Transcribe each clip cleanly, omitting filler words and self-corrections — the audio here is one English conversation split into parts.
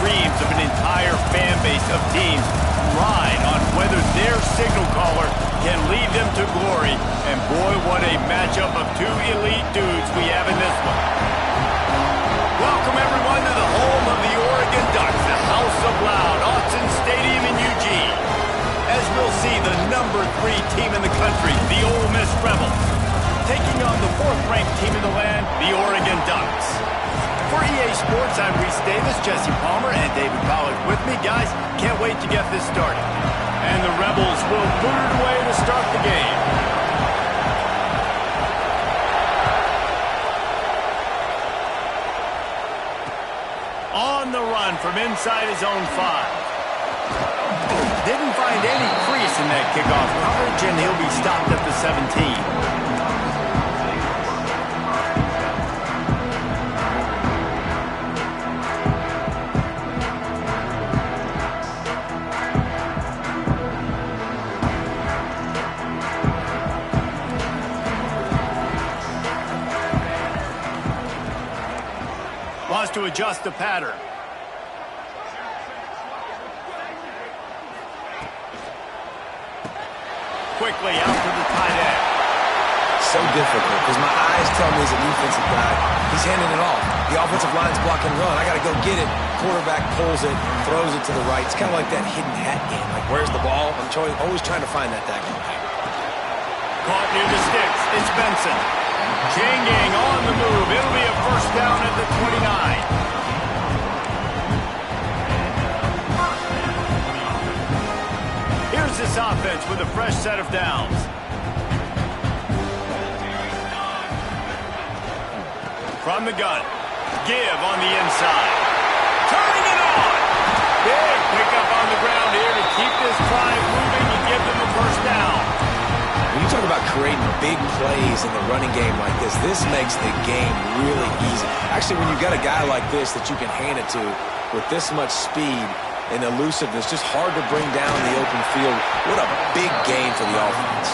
dreams of an entire fan base of teams ride on whether their signal caller can lead them to glory. And boy, what a matchup of two elite dudes we have in this one. Welcome everyone to the home of the Oregon Ducks, the House of Loud, Autzen Stadium in Eugene. As we'll see, the number 3 team in the country, the Ole Miss Rebels, taking on the 4th-ranked team in the land, the Oregon Ducks. For EA Sports, I'm Reese Davis, Jesse Palmer, and David Pollack with me. Guys, can't wait to get this started. And the Rebels will boot it away to start the game. On the run from inside his own 5. Didn't find any crease in that kickoff coverage, and he'll be stopped at the 17. Wants to adjust the pattern. Quickly out to the tight end. So difficult because my eyes tell me as a defensive guy, he's handing it off. The offensive line's blocking run. I got to go get it. Quarterback pulls it, throws it to the right. It's kind of like that hidden hat game. Like, where's the ball? I'm always trying to find that daggone thing. Caught near the sticks. It's Benson. Chain gang on the move. It'll be a first down at the 29. Here's this offense with a fresh set of downs. From the gun. Give on the inside. Turning it on. Big pickup on the ground here to keep this drive moving and give them a first down. When you talk about creating big plays in the running game like this makes the game really easy. Actually, when you've got a guy like this that you can hand it to with this much speed and elusiveness, just hard to bring down the open field. What a big game for the offense.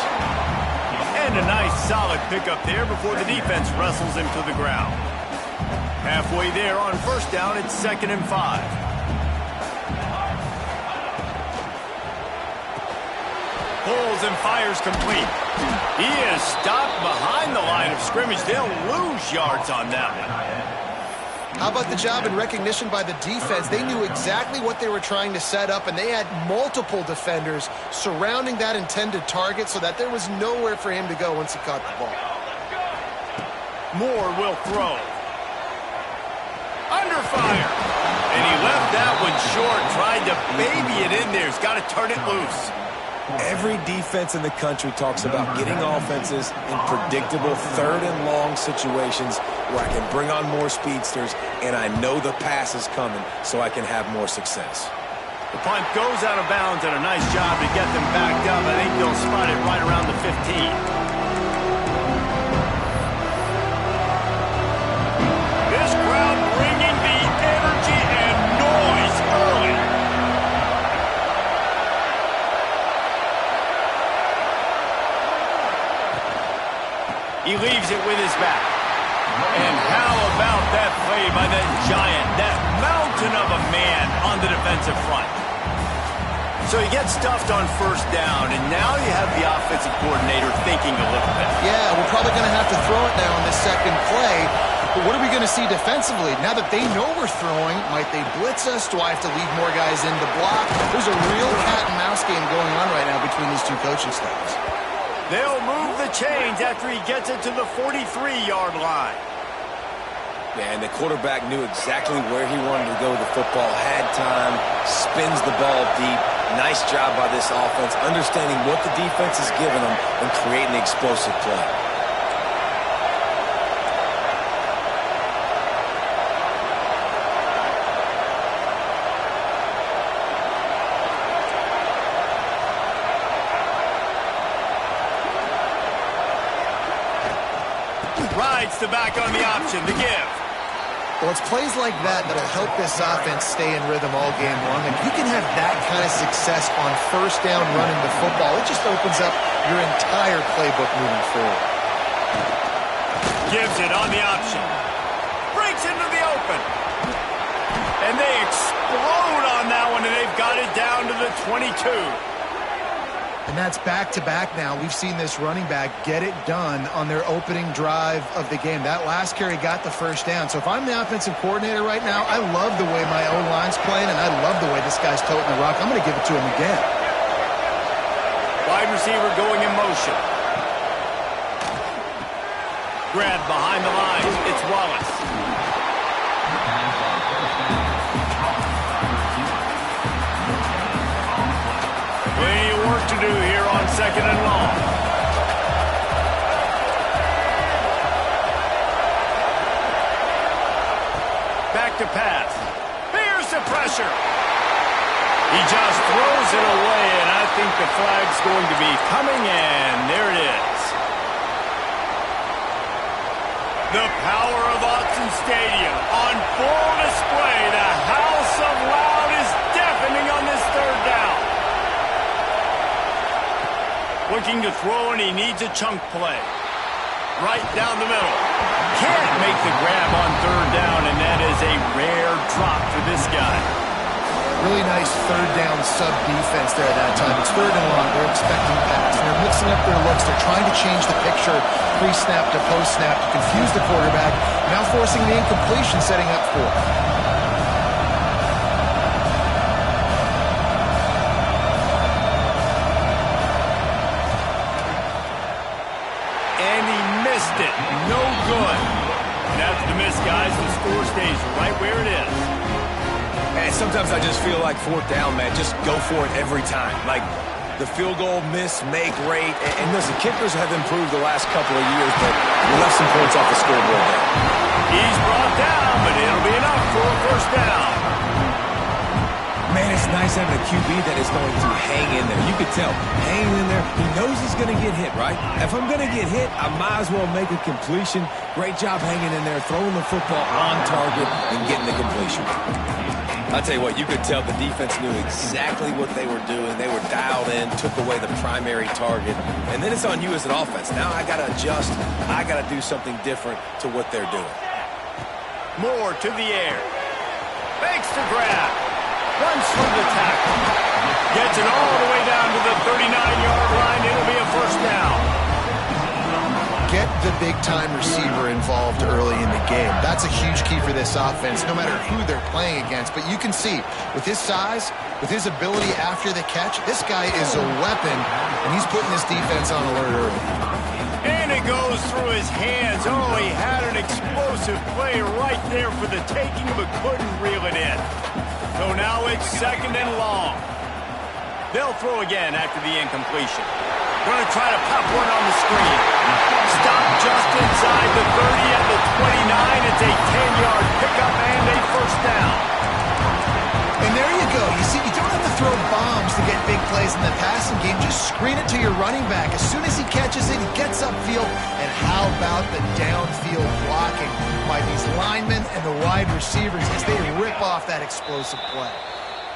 And a nice solid pickup there before the defense wrestles him to the ground. Halfway there on first down, it's 2nd and 5. Pulls and fires complete. He is stopped behind the line of scrimmage. They'll lose yards on that one. How about the job and recognition by the defense? They knew exactly what they were trying to set up, and they had multiple defenders surrounding that intended target so that there was nowhere for him to go once he caught the ball. Moore will throw. Under fire. And he left that one short, tried to baby it in there. He's got to turn it loose. Every defense in the country talks about getting offenses in predictable 3rd and long situations where I can bring on more speedsters and I know the pass is coming so I can have more success. The punt goes out of bounds, and a nice job to get them backed up. I think they'll spot it right around the 15. This crowd bringing the energy and noise early. He leaves it with his back. And how about that play by that giant, that mountain of a man on the defensive front? So he gets stuffed on first down, and now you have the offensive coordinator thinking a little bit. Yeah, we're probably going to have to throw it now on this second play. But what are we going to see defensively? Now that they know we're throwing, might they blitz us? Do I have to leave more guys in to block? There's a real cat and mouse game going on right now between these two coaching staffs. They'll move the chains after he gets it to the 43-yard line. Yeah, and the quarterback knew exactly where he wanted to go with the football, had time, spins the ball deep. Nice job by this offense, understanding what the defense is giving them and creating the explosive play. Rides the back on the option, the give. Well, it's plays like that that'll help this offense stay in rhythm all game long. If you can have that kind of success on first down running the football, it just opens up your entire playbook moving forward. Gives it on the option. Breaks into the open. And they explode got it down to the 22. And that's back-to-back now. We've seen this running back get it done on their opening drive of the game. That last carry got the first down. So if I'm the offensive coordinator right now, I love the way my O-line's playing, and I love the way this guy's toting the rock. I'm going to give it to him again. Wide receiver going in motion. Grab behind the lines. It's Wallace. Plenty of work to do here on 2nd and long. Back to pass. Here's the pressure. He just throws it away, and I think the flag's going to be coming, and there it is. The power of Autzen Stadium on full display. The house of loud is deafening on this 3rd down. Looking to throw, and he needs a chunk play. Right down the middle. Can't make the grab on 3rd down, and that is a rare drop for this guy. Really nice 3rd down sub-defense there at that time. It's 3rd and long. They're expecting pass. And they're mixing up their looks. They're trying to change the picture pre-snap to post-snap to confuse the quarterback. Now forcing the incompletion, setting up 4th. It. No good. And after the miss, guys, the score stays right where it is. And sometimes I just feel like 4th down, man. Just go for it every time. Like the field goal miss, make rate. And listen, kickers have improved the last couple of years, but we left some points off the scoreboard there. He's brought down, but it'll be enough for a 1st down. Man, it's nice having a QB that is going to hang in there. You can tell, hanging in there, he knows he's going to get hit, right? If I'm going to get hit, I might as well make a completion. Great job hanging in there, throwing the football on target and getting the completion. I'll tell you what, you could tell the defense knew exactly what they were doing. They were dialed in, took away the primary target, and then it's on you as an offense. Now I got to adjust. I got to do something different to what they're doing. Moore to the air. Fakes the grab. Runs through the tackle. Gets it all the way down to the 39-yard line. It'll be a 1st down. Get the big-time receiver involved early in the game. That's a huge key for this offense, no matter who they're playing against. But you can see, with his size, with his ability after the catch, this guy is a weapon, and he's putting this defense on alert early. And it goes through his hands. Oh, he had an explosive play right there for the taking, but couldn't reel it in. So now it's 2nd and long. They'll throw again after the incompletion. Going to try to pop one on the screen. Stop just inside the 30 at the 29. It's a 10-yard pickup and a 1st down. And there you go. You see, you don't have to throw bombs to get big plays in the passing game. Just screen it to your running back. As soon as he catches it, he gets upfield. And how about the downfield blocking by these linemen and the wide receivers as they rip off that explosive play.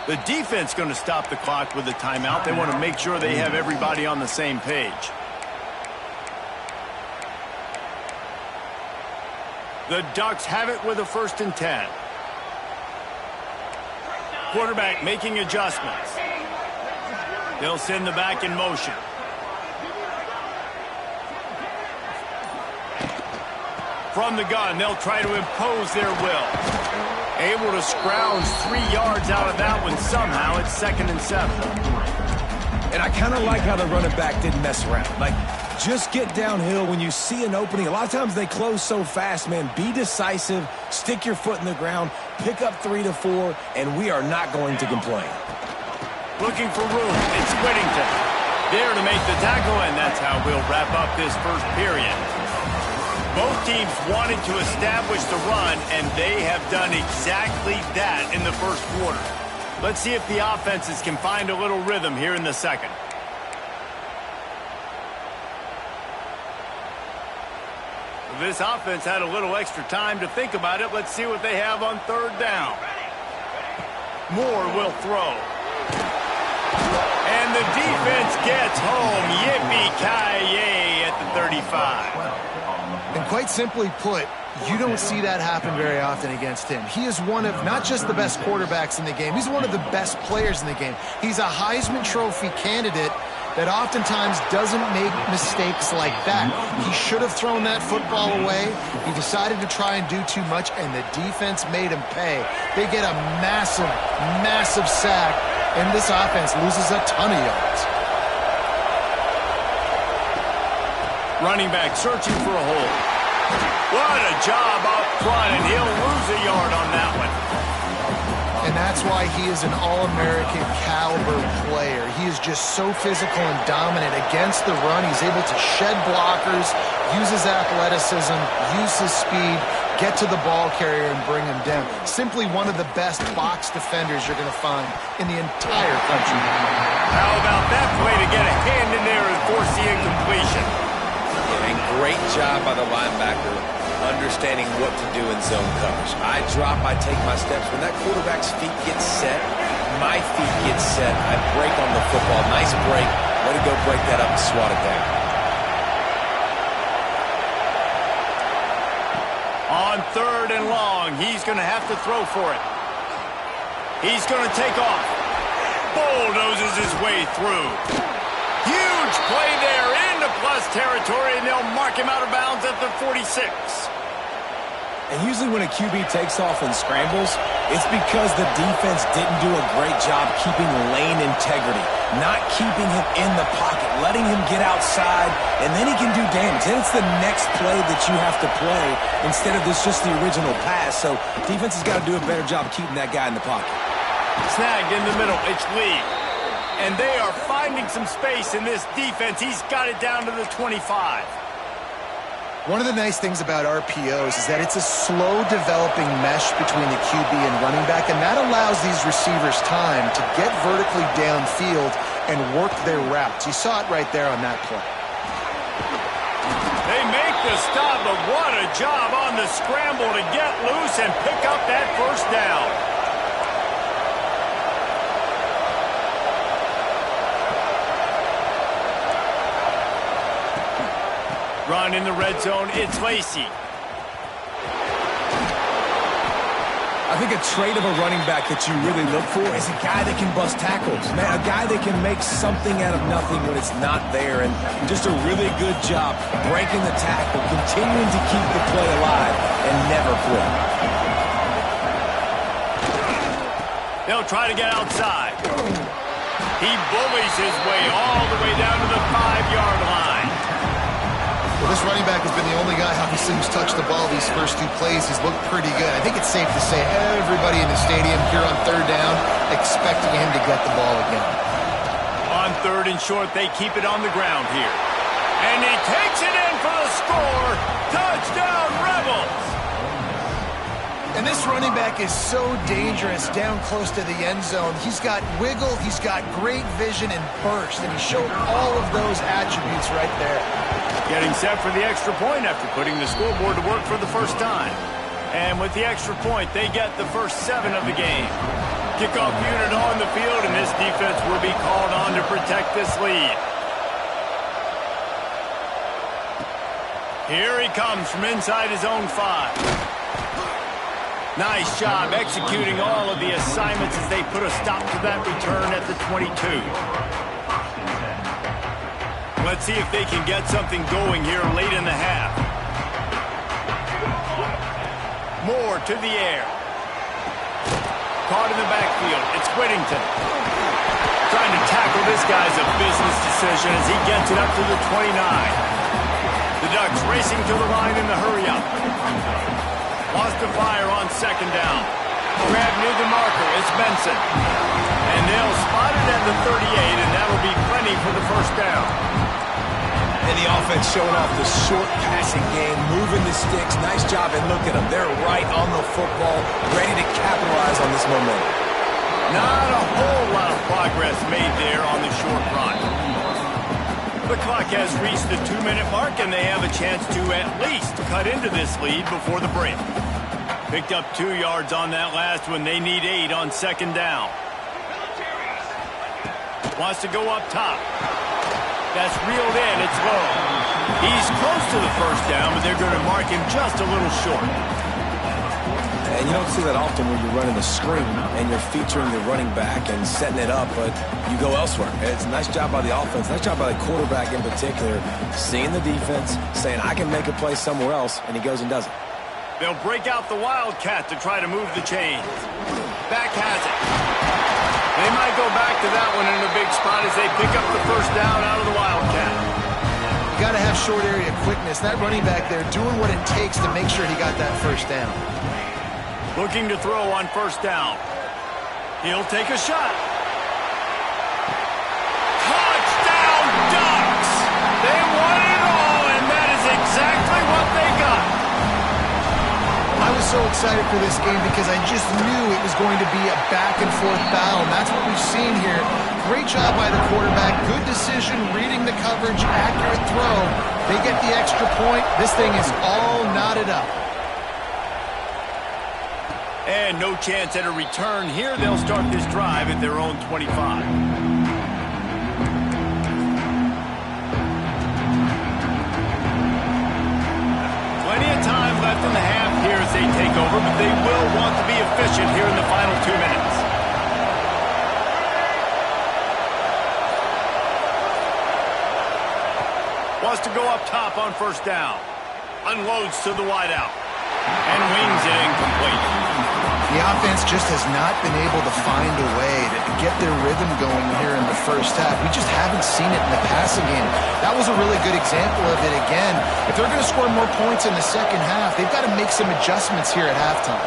The defense going to stop the clock with a timeout. They want to make sure they have everybody on the same page. The Ducks have it with a 1st and 10. Quarterback making adjustments. They'll send the back in motion. From the gun, they'll try to impose their will. Able to scrounge 3 yards out of that one somehow. It's 2nd and 7. And I kind of like how the running back didn't mess around. Like, just get downhill when you see an opening. A lot of times they close so fast, man. Be decisive, stick your foot in the ground, pick up 3 to 4, and we are not going to complain. Looking for room. It's Whittington. There to make the tackle, and that's how we'll wrap up this 1st period. Both teams wanted to establish the run, and they have done exactly that in the 1st quarter. Let's see if the offenses can find a little rhythm here in the 2nd. This offense had a little extra time to think about it. Let's see what they have on 3rd down. Moore will throw. And the defense gets home. Yippee-ki-yay at the 35. And quite simply put, you don't see that happen very often against him. He is one of not just the best quarterbacks in the game, he's one of the best players in the game. He's a Heisman Trophy candidate that oftentimes doesn't make mistakes like that. He should have thrown that football away. He decided to try and do too much, and the defense made him pay. They get a massive, massive sack, and this offense loses a ton of yards. Running back searching for a hole. What a job up front, and he'll lose a yard on that one. And that's why he is an All-American caliber player. He is just so physical and dominant against the run. He's able to shed blockers, use his athleticism, use his speed, get to the ball carrier and bring him down. Simply one of the best box defenders you're going to find in the entire country. How about that play to get a hand in there and force the incompletion? And great job by the linebacker understanding what to do in zone coverage. I drop, I take my steps. When that quarterback's feet get set, my feet get set. I break on the football. Nice break. Way to go break that up and swat it down. On 3rd and long, he's going to have to throw for it. He's going to take off. Bulldozes his way through. Huge play there into plus territory, and they'll mark him out of bounds at the 46. And usually when a QB takes off and scrambles, it's because the defense didn't do a great job keeping lane integrity, not keeping him in the pocket, letting him get outside, and then he can do damage. Then it's the next play that you have to play instead of just the original pass. So defense has got to do a better job keeping that guy in the pocket. Snagged in the middle, it's Lee. And they are finding some space in this defense. He's got it down to the 25. One of the nice things about RPOs is that it's a slow-developing mesh between the QB and running back, and that allows these receivers time to get vertically downfield and work their routes. You saw it right there on that play. They make the stop, but what a job on the scramble to get loose and pick up that first down. Run in the red zone, it's Lacy. I think a trait of a running back that you really look for is a guy that can bust tackles. Man, a guy that can make something out of nothing when it's not there. And just a really good job breaking the tackle, continuing to keep the play alive, and never quit. They'll try to get outside. He bullies his way all the way down to the 5-yard line. Well, this running back has been the only guy, obviously, who's touched the ball these first 2 plays. He's looked pretty good. I think it's safe to say everybody in the stadium here on 3rd down expecting him to get the ball again. On 3rd and short, they keep it on the ground here. And he takes it in for the score. Touchdown, Rebels! And this running back is so dangerous down close to the end zone. He's got wiggle, he's got great vision and burst, and he showed all of those attributes right there. Getting set for the extra point after putting the scoreboard to work for the first time. And with the extra point, they get the first 7 of the game. Kickoff unit on the field, and this defense will be called on to protect this lead. Here he comes from inside his own 5. Nice job executing all of the assignments as they put a stop to that return at the 22. Let's see if they can get something going here late in the half. Moore to the air. Caught in the backfield. It's Whittington. Trying to tackle this guy's a business decision as he gets it up to the 29. The Ducks racing to the line in the hurry-up. Lost the fire on 2nd down. Grab near the marker. It's Benson. And they'll spot it at the 38, and that'll be plenty for the first down. And the offense showing off the short passing game, moving the sticks. Nice job, and look at them. They're right on the football, ready to capitalize on this momentum. Not a whole lot of progress made there on the short run. The clock has reached the 2-minute mark, and they have a chance to at least cut into this lead before the break. Picked up 2 yards on that last one. They need 8 on 2nd down. Wants to go up top. That's reeled in. It's low. He's close to the first down, but they're going to mark him just a little short. And you don't see that often when you're running a screen and you're featuring your running back and setting it up, but you go elsewhere. It's a nice job by the offense, nice job by the quarterback in particular, seeing the defense, saying, I can make a play somewhere else, and he goes and does it. They'll break out the Wildcat to try to move the chains. Back has it. They might go back to that one in a big spot as they pick up the first down out of the Wildcat. You got to have short area quickness. That running back there doing what it takes to make sure he got that first down. Looking to throw on first down. He'll take a shot. Touchdown Ducks! They won it all, and that is exactly what they got. I was so excited for this game because I just knew it was going to be a back-and-forth battle, and that's what we've seen here. Great job by the quarterback. Good decision, reading the coverage, accurate throw. They get the extra point. This thing is all knotted up. And no chance at a return here. They'll start this drive at their own 25. Plenty of time left in the half here as they take over, but they will want to be efficient here in the final 2 minutes. Wants to go up top on first down. Unloads to the wideout. And wings it incomplete. The offense just has not been able to find a way to get their rhythm going here in the first half. We just haven't seen it in the passing game. That was a really good example of it again. If they're going to score more points in the second half, they've got to make some adjustments here at halftime.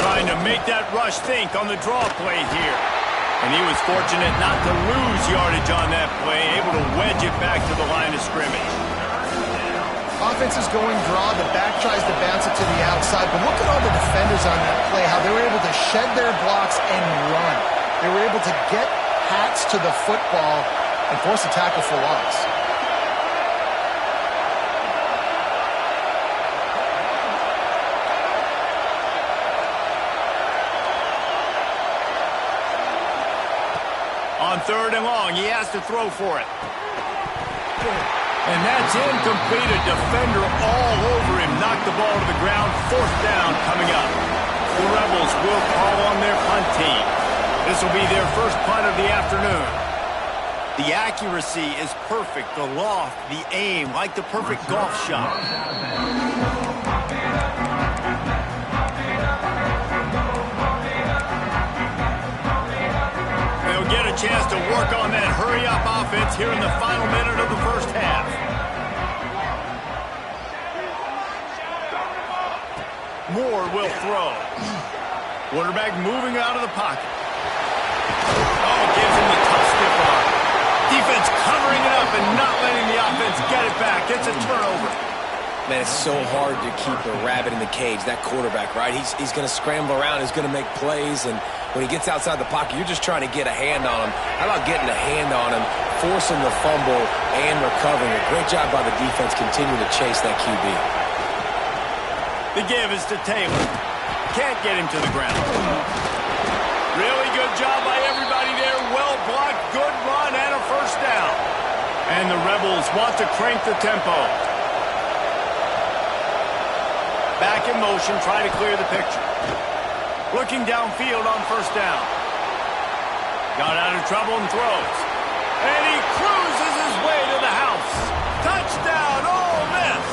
Trying to make that rush think on the draw play here. And he was fortunate not to lose yardage on that play, able to wedge it back to the line of scrimmage. Offense is going draw. The back tries to bounce it to the outside. But look at all the defenders on that play, how they were able to shed their blocks and run. They were able to get hats to the football and force a tackle for loss. On third and long, he has to throw for it. And that's incomplete. A defender all over him. Knocked the ball to the ground. Fourth down coming up. The Rebels will call on their punt team. This will be their first punt of the afternoon. The accuracy is perfect. The loft, the aim, like the perfect golf shot. They'll get a chance to work on that hurry-up offense here in the final minute of the first half. Moore will throw. Quarterback moving out of the pocket. Oh, gives him the tough stiff arm. Defense covering it up and not letting the offense get it back. It's a turnover. Man, it's so hard to keep a rabbit in the cage, that quarterback, right? He's going to scramble around. He's going to make plays, and when he gets outside the pocket, you're just trying to get a hand on him. How about getting a hand on him, forcing the fumble, and recovering it? Great job by the defense continuing to chase that QB. The give is to Taylor. Can't get him to the ground. Really good job by everybody there. Well blocked, good run, and a first down. And the Rebels want to crank the tempo. Back in motion, try to clear the picture. Looking downfield on first down. Got out of trouble and throws. And he cruises his way to the house. Touchdown, Ole Miss.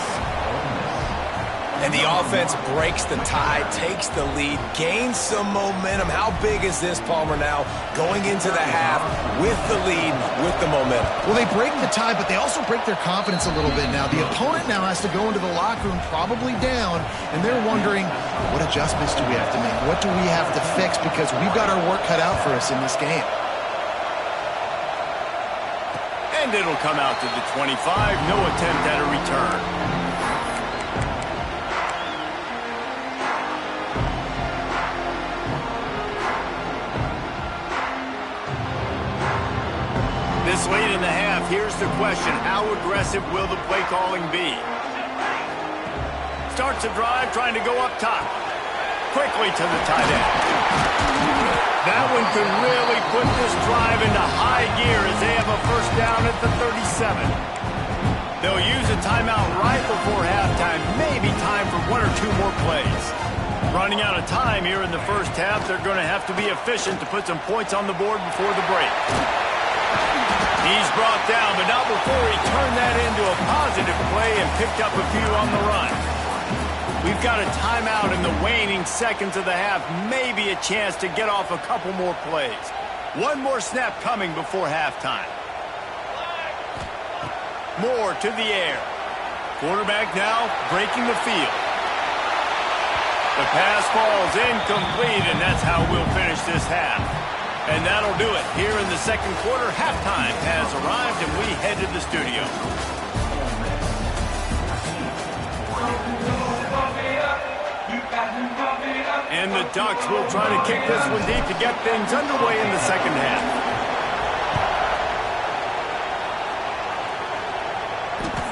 And the offense breaks the tie, takes the lead, gains some momentum. How big is this, Palmer, now going into the half with the lead, with the momentum? Well, they break the tie, but they also break their confidence a little bit now. The opponent now has to go into the locker room probably down, and they're wondering, what adjustments do we have to make? What do we have to fix? Because we've got our work cut out for us in this game. And it'll come out to the 25. No attempt at a return. This late in the half, here's the question. How aggressive will the play calling be? Starts a drive trying to go up top. Quickly to the tight end. That one could really put this drive into high gear as they have a first down at the 37. They'll use a timeout right before halftime, maybe time for one or two more plays. Running out of time here in the first half, they're going to have to be efficient to put some points on the board before the break. He's brought down, but not before he turned that into a positive play and picked up a few on the run. We've got a timeout in the waning seconds of the half, maybe a chance to get off a couple more plays. One more snap coming before halftime. Moore to the air. Quarterback now breaking the field. The pass falls incomplete, and that's how we'll finish this half. And that'll do it. Here in the second quarter, halftime has arrived, and we head to the studio. And the Ducks will try to kick this one deep to get things underway in the second half.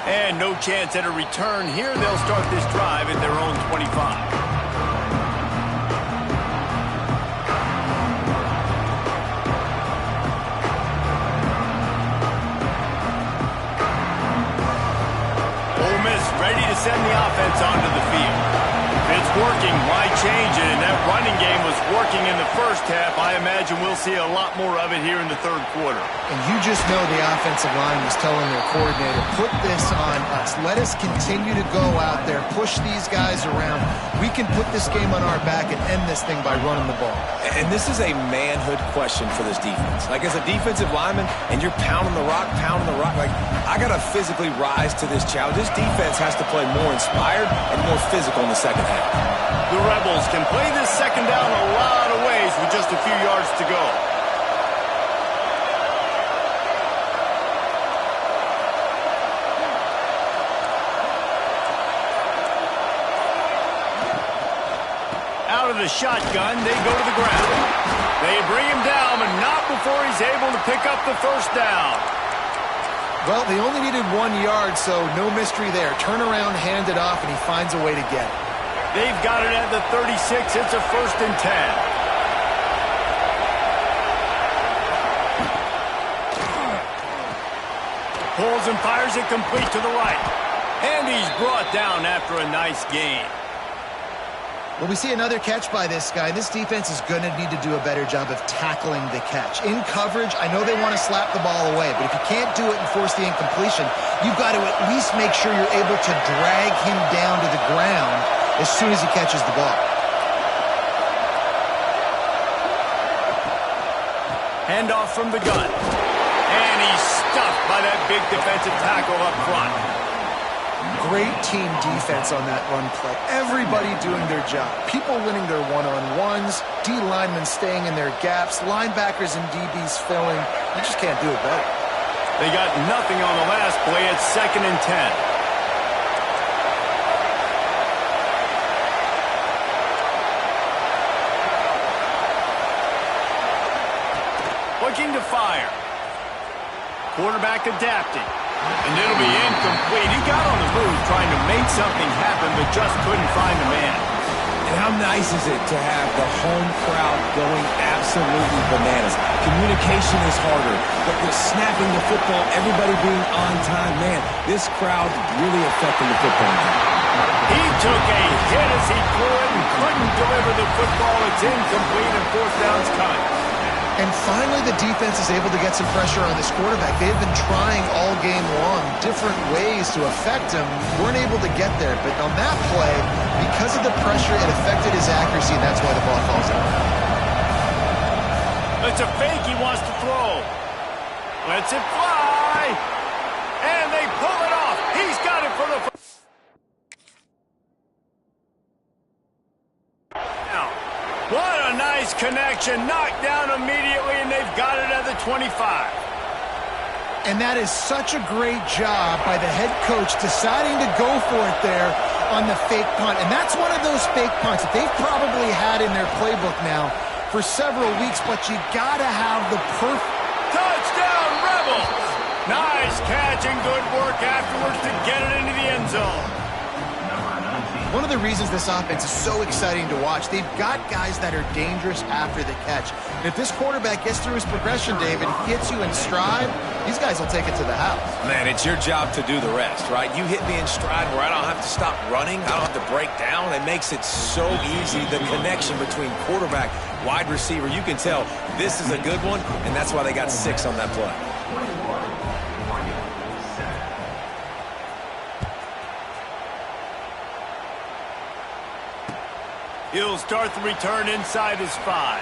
And no chance at a return here. They'll start this drive at their own 25. Ready to send the offense onto the field. It's working. Why change it? And that running game was working in the first half. I imagine we'll see a lot more of it here in the third quarter. And you just know the offensive line was telling their coordinator, put this on us. Let us continue to go out there, push these guys around. We can put this game on our back and end this thing by running the ball. And this is a manhood question for this defense. Like, as a defensive lineman, and you're pounding the rock, like, I got to physically rise to this challenge. This defense has to play more inspired and more physical in the second half. The Rebels can play this second down a lot of ways with just a few yards to go. Out of the shotgun, they go to the ground. They bring him down, but not before he's able to pick up the first down. Well, they only needed 1 yard, so no mystery there. Turn around, hand it off, and he finds a way to get it. They've got it at the 36. It's a 1st and 10. Pulls and fires it complete to the right. And he's brought down after a nice gain. Well, we see another catch by this guy. This defense is going to need to do a better job of tackling the catch. In coverage, I know they want to slap the ball away, but if you can't do it and force the incompletion, you've got to at least make sure you're able to drag him down to the ground as soon as he catches the ball. Handoff from the gun. And he's stuffed by that big defensive tackle up front. Great team defense on that run play. Everybody doing their job. People winning their one-on-ones, D linemen staying in their gaps, linebackers and DBs filling. You just can't do it better. They got nothing on the last play. It's 2nd and 10. Looking to fire. Quarterback adapting. And it'll be incomplete. He got on the move trying to make something happen, but just couldn't find a man. And how nice is it to have the home crowd going absolutely bananas? Communication is harder, but with snapping the football, everybody being on time, man, this crowd really affecting the football game. He took a hit as he threw it and couldn't deliver the football. It's incomplete and 4th down's coming. And finally, the defense is able to get some pressure on this quarterback. They've been trying all game long different ways to affect him. Weren't able to get there. But on that play, because of the pressure, it affected his accuracy, and that's why the ball falls out. It's a fake he wants to throw. Lets it fly. And they pull it off. He's got it for the first. What a nice connection. Knocked down immediately, and they've got it at the 25. And that is such a great job by the head coach deciding to go for it there on the fake punt. And that's one of those fake punts that they've probably had in their playbook now for several weeks, but you got to have the perfect... Touchdown, Rebels! Nice catch and good work afterwards to get it into the end zone. one of the reasons this offense is so exciting to watch. They've got guys that are dangerous after the catch. And if this quarterback gets through his progression, David, hits you in stride, these guys will take it to the house. Man, it's your job to do the rest, right? You hit me in stride where I don't have to stop running. I don't have to break down. It makes it so easy, the connection between quarterback, wide receiver. You can tell this is a good one, and that's why they got 6 on that play. He'll start the return inside his 5.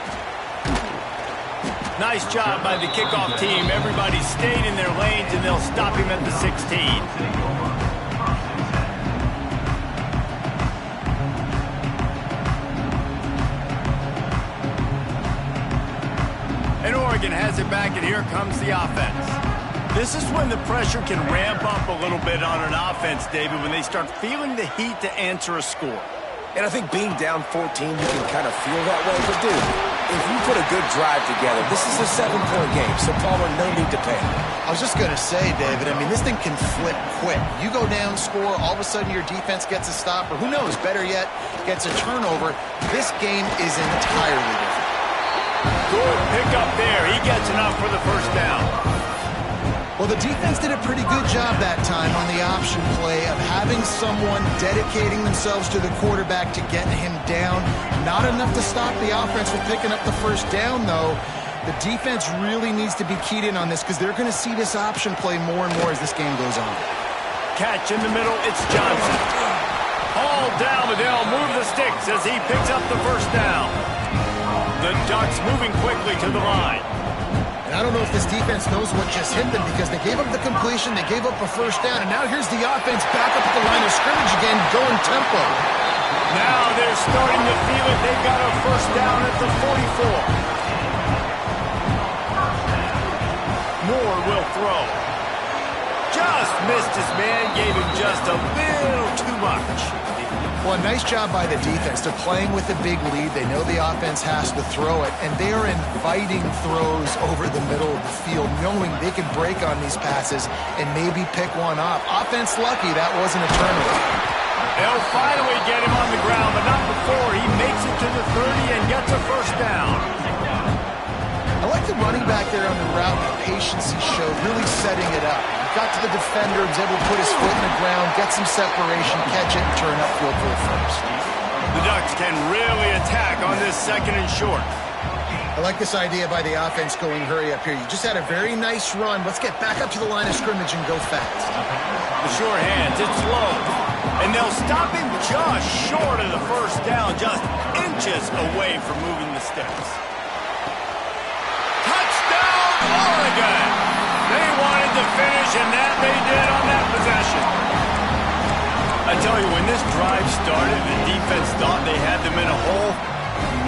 Nice job by the kickoff team. Everybody stayed in their lanes, and they'll stop him at the 16. And Oregon has it back, and here comes the offense. This is when the pressure can ramp up a little bit on an offense, David, when they start feeling the heat to answer a score. And I think being down 14, you can kind of feel that way. But, dude, if you put a good drive together, this is a 7-point game, so Palmer, no need to panic. I was just going to say, David, I mean, this thing can flip quick. You go down, score, all of a sudden your defense gets a stop, or who knows, better yet, gets a turnover. This game is entirely different. Good pick up there. He gets enough for the first down. Well, the defense did a pretty good job that time on the option play of having someone dedicating themselves to the quarterback to get him down. Not enough to stop the offense from picking up the first down, though. The defense really needs to be keyed in on this because they're going to see this option play more and more as this game goes on. Catch in the middle, it's Johnson. All down the Dell, move the sticks as he picks up the first down. The Ducks moving quickly to the line. And I don't know if this defense knows what just hit them because they gave up the completion, they gave up a first down, and now here's the offense back up at the line of scrimmage again, going tempo. Now they're starting to feel it. They've got a first down at the 44. Moore will throw. Just missed his man, gave him just a little too much. Well, a nice job by the defense. They're playing with a big lead. They know the offense has to throw it, and they are inviting throws over the middle of the field, knowing they can break on these passes and maybe pick one off. Offense lucky that wasn't a turnover. They'll finally get him on the ground, but not before. He makes it to the 30 and gets a first down. I like the running back there on the route, the patience he showed, really setting it up. Got to the defender, was able to put his foot in the ground, get some separation, catch it, and turn upfield for the first. The Ducks can really attack on this 2nd and short. I like this idea by the offense going hurry up here. You just had a very nice run. Let's get back up to the line of scrimmage and go fast. The sure hands, it's low. And they'll stop him just short of the first down, just inches away from moving the sticks. Touchdown, Oregon! They wanted to finish, and that they did on that possession. I tell you, when this drive started, the defense thought they had them in a hole.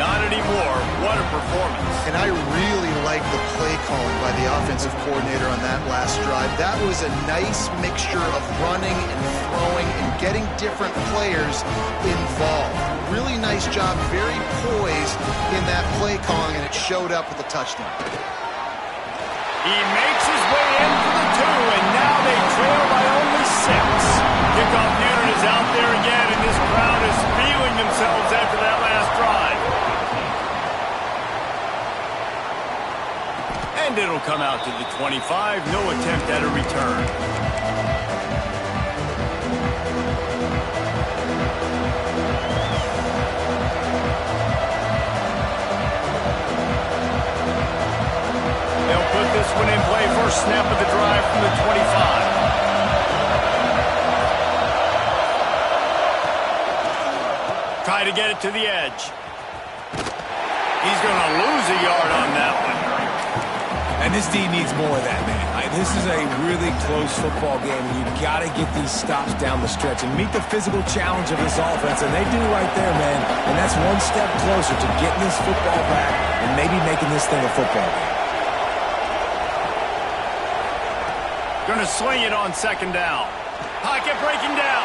Not anymore. What a performance. And I really like the play calling by the offensive coordinator on that last drive. That was a nice mixture of running and throwing and getting different players involved. Really nice job, very poised in that play calling, and it showed up with a touchdown. He makes his way in for the 2, and now they trail by only 6. Kickoff unit is out there again, and this crowd is feeling themselves after that last drive. And it'll come out to the 25. No attempt at a return. They'll put this one in play. First snap of the drive from the 25. Try to get it to the edge. He's going to lose a yard on that one. And this D needs more of that, man. This is a really close football game, and you've got to get these stops down the stretch and meet the physical challenge of this offense, and they do right there, man. And that's one step closer to getting this football back and maybe making this thing a football game. Going to swing it on 2nd down. Pocket breaking down.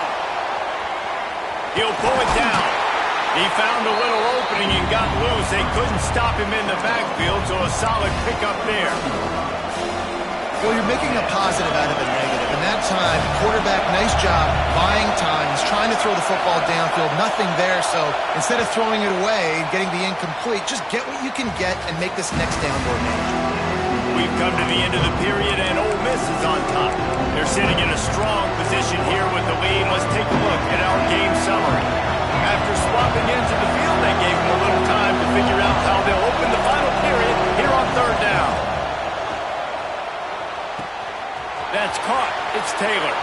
He'll pull it down. He found a little opening and got loose. They couldn't stop him in the backfield, so a solid pickup there. Well, you're making a positive out of a negative. And that time, quarterback, nice job, buying time. He's trying to throw the football downfield, nothing there. So instead of throwing it away and getting the incomplete, just get what you can get and make this next down more manageable. We've come to the end of the period, and Ole Miss is on top. They're sitting in a strong position here with the lead. Let's take a look at our game summary. After swapping into the field, they gave them a little time to figure out how they'll open the final period here on third down. That's caught. It's Taylor.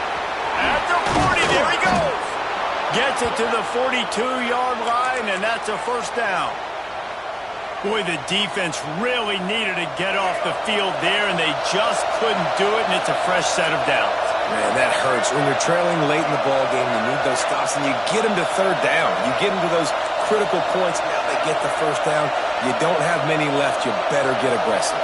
At the 40, there he goes. Gets it to the 42-yard line, and that's a first down. Boy, the defense really needed to get off the field there, and they just couldn't do it, and it's a fresh set of downs. Man, that hurts. When you're trailing late in the ball game, you need those stops, and you get them to third down. You get them to those critical points. Now they get the first down. You don't have many left. You better get aggressive.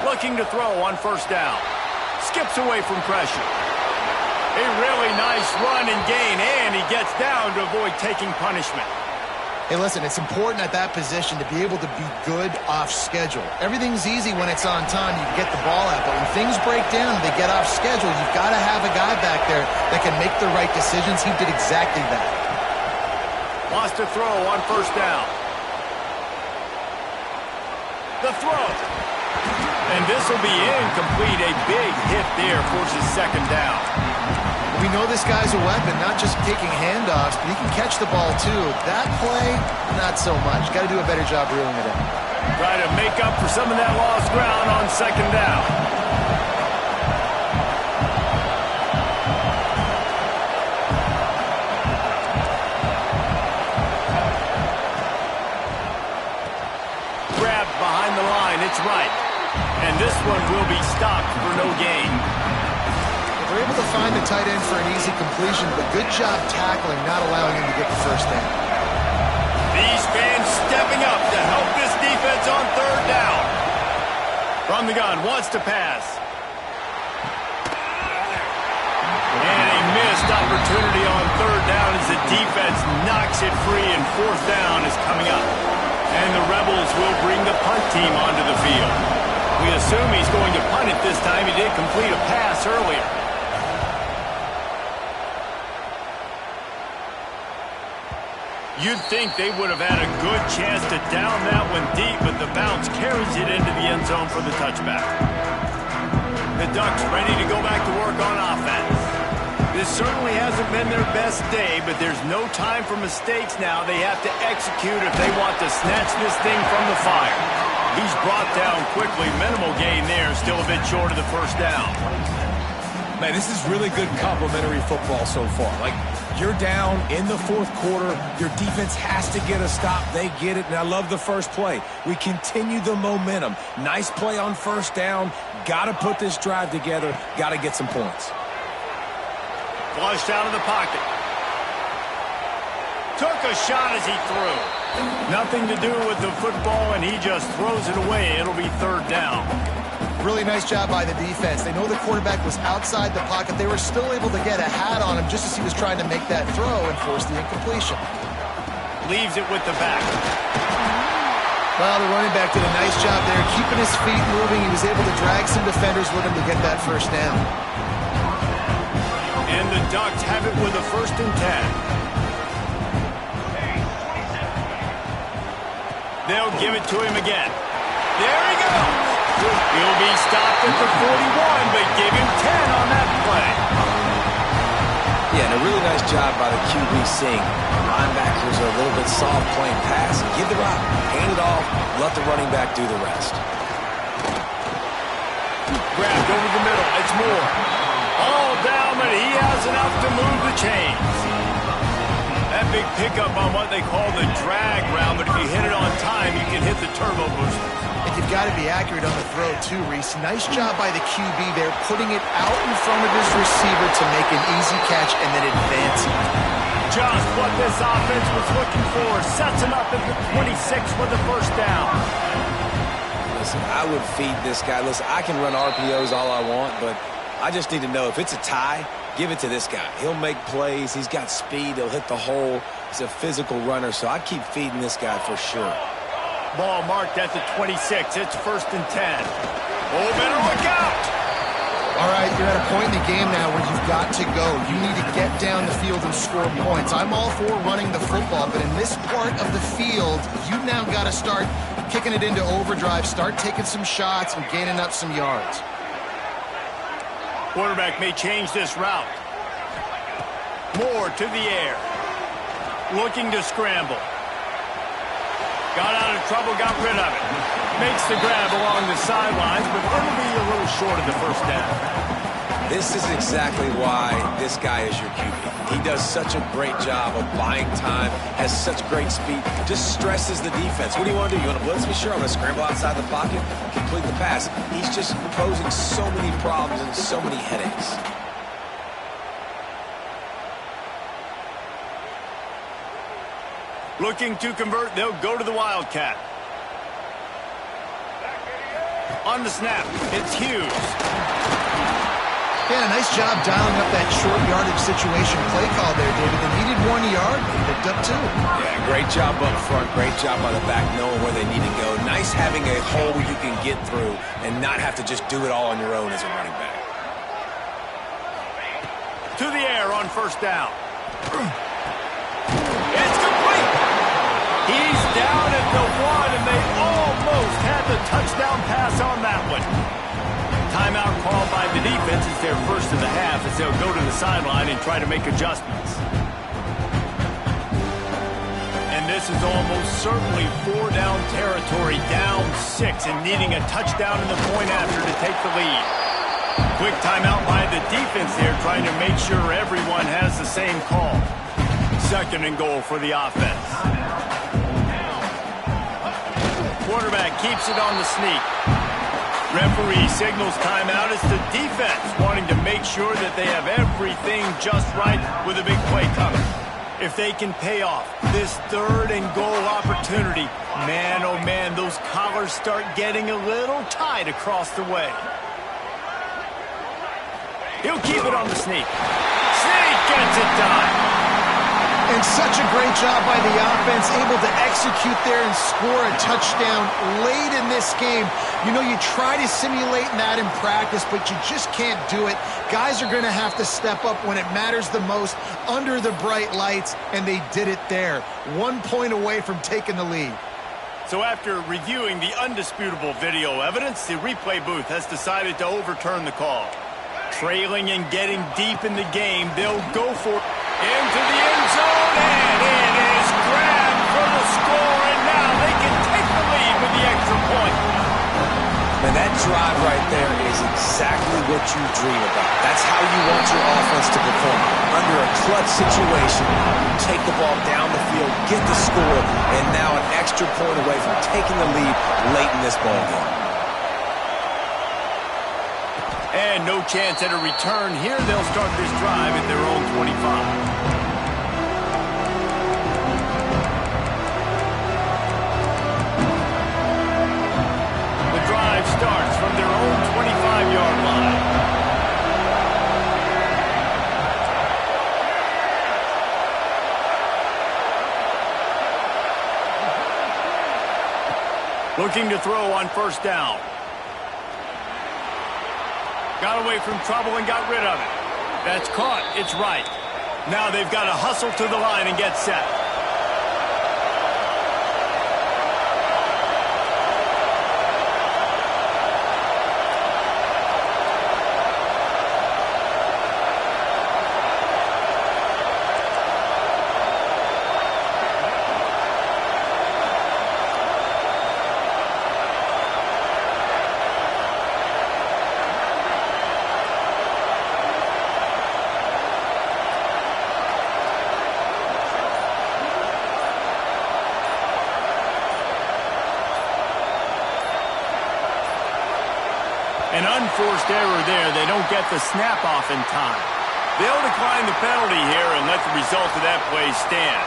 Looking to throw on first down. Skips away from pressure. A really nice run and gain, and he gets down to avoid taking punishment. Hey, listen, it's important at that position to be able to be good off schedule. Everything's easy when it's on time. You can get the ball out, but when things break down and they get off schedule, you've got to have a guy back there that can make the right decisions. He did exactly that. Wants to throw on first down. The throw. And this will be incomplete. A big hit there forces second down. We know this guy's a weapon, not just taking handoffs, but he can catch the ball too. That play, not so much. Got to do a better job reeling it in. Try to make up for some of that lost ground on second down. Grabbed behind the line. It's right. And this one will be stopped for no gain. They're able to find the tight end for an easy completion, but good job tackling, not allowing him to get the first down. These fans stepping up to help this defense on third down. From the gun, wants to pass. And a missed opportunity on third down as the defense knocks it free, and fourth down is coming up. And the Rebels will bring the punt team onto the field. We assume he's going to punt it this time. He did complete a pass earlier. You'd think they would have had a good chance to down that one deep, but the bounce carries it into the end zone for the touchback. The Ducks ready to go back to work on offense. This certainly hasn't been their best day, but there's no time for mistakes now. They have to execute if they want to snatch this thing from the fire. He's brought down quickly. Minimal gain there. Still a bit short of the first down. Man, this is really good complementary football so far. Like, you're down in the fourth quarter. Your defense has to get a stop. They get it, and I love the first play. We continue the momentum. Nice play on first down. Got to put this drive together. Got to get some points. Flushed out of the pocket. Took a shot as he threw. Nothing to do with the football, and he just throws it away. It'll be third down. Really nice job by the defense. They know the quarterback was outside the pocket. They were still able to get a hat on him just as he was trying to make that throw and force the incompletion. Leaves it with the back. Well, the running back did a nice job there, keeping his feet moving. He was able to drag some defenders with him to get that first down. And the Ducks have it with a 1st and 10. They'll give it to him again. There he goes. He'll be stopped at the 41, but give him 10 on that play. Yeah, and a really nice job by the QB seeing linebackers are a little bit soft playing pass. Give the route, hand it off, let the running back do the rest. Grabbed over the middle. It's Moore. All down, but he has enough to move the chains. That big pickup on what they call the drag route, but if you hit it on time, you can hit the turbo booster. And you've got to be accurate on the throw, too, Reese. Nice job by the QB there, putting it out in front of his receiver to make an easy catch and then advancing. Just what this offense was looking for. Sets him up at the 26 for the first down. Listen, I would feed this guy. Listen, I can run RPOs all I want, but I just need to know if it's a tie, give it to this guy. He'll make plays. He's got speed. He'll hit the hole. He's a physical runner, so I keep feeding this guy for sure. Ball marked at the 26. It's 1st and 10. Oh, better look out! All right, you're at a point in the game now where you've got to go. You need to get down the field and score points. I'm all for running the football, but in this part of the field, you now got to start kicking it into overdrive, start taking some shots and gaining up some yards. Quarterback may change this route. Moore to the air. Looking to scramble. Got out of trouble, got rid of it. Makes the grab along the sidelines, but it'll be a little short of the first down. This is exactly why this guy is your QB. He does such a great job of buying time, has such great speed, just stresses the defense. What do you want to do? You want to blitz me? Sure, I'm going to scramble outside the pocket, complete the pass. He's just posing so many problems and so many headaches. Looking to convert, they'll go to the Wildcat. On the snap, it's Hughes. Yeah, nice job dialing up that short yardage situation play call there, David. They needed 1 yard, but he picked up 2. Yeah, great job up front. Great job by the back knowing where they need to go. Nice having a hole you can get through and not have to just do it all on your own as a running back. To the air on 1st down. It's complete. He's down at the 1, and they almost had the touchdown pass on that one. Timeout called by the defense is their first of the half as they'll go to the sideline and try to make adjustments. And this is almost certainly 4-down territory, down 6, and needing a touchdown in the point after to take the lead. Quick timeout by the defense there, trying to make sure everyone has the same call. 2nd and goal for the offense. Quarterback keeps it on the sneak. Referee signals timeout. It's the defense wanting to make sure that they have everything just right with a big play coming. If they can pay off this 3rd and goal opportunity, man, oh man, those collars start getting a little tight across the way. He'll keep it on the sneak. Sneak gets it done. And such a great job by the offense, able to execute there and score a touchdown late in this game. You know, you try to simulate that in practice, but you just can't do it. Guys are going to have to step up when it matters the most under the bright lights, and they did it there. 1 point away from taking the lead. So after reviewing the undisputable video evidence, the replay booth has decided to overturn the call. Trailing and getting deep in the game, they'll go for it. Into the end zone, and it is grabbed for the score, and now they can take the lead with the extra point. And that drive right there is exactly what you dream about. That's how you want your offense to perform. Under a clutch situation, you take the ball down the field, get the score, and now an extra point away from taking the lead late in this ball game. And no chance at a return here. They'll start this drive at their own 25. The drive starts from their own 25-yard line. Looking to throw on 1st down. Got away from trouble and got rid of it. That's caught. It's right. Now they've got to hustle to the line and get set. An unforced error there. They don't get the snap off in time. They'll decline the penalty here and let the result of that play stand.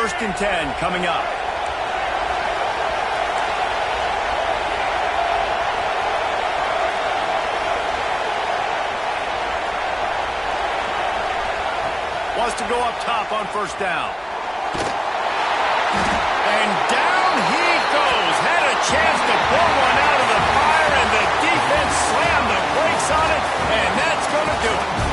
1st and 10 coming up. Wants to go up top on 1st down. And down he goes. Had a chance to pull one out of the fire, and the defense slammed the brakes on it, and that's going to do it.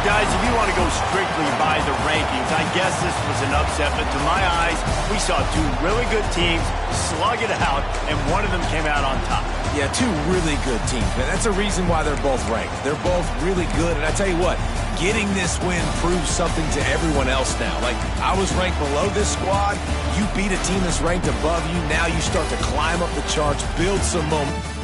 Guys, if you want to go strictly by the rankings, I guess this was an upset, but to my eyes, we saw two really good teams slug it out, and one of them came out on top. Yeah, two really good teams, man. That's a reason why they're both ranked. They're both really good, and I tell you what, getting this win proves something to everyone else now. Like, I was ranked below this squad. You beat a team that's ranked above you. Now you start to climb up the charts, build some momentum.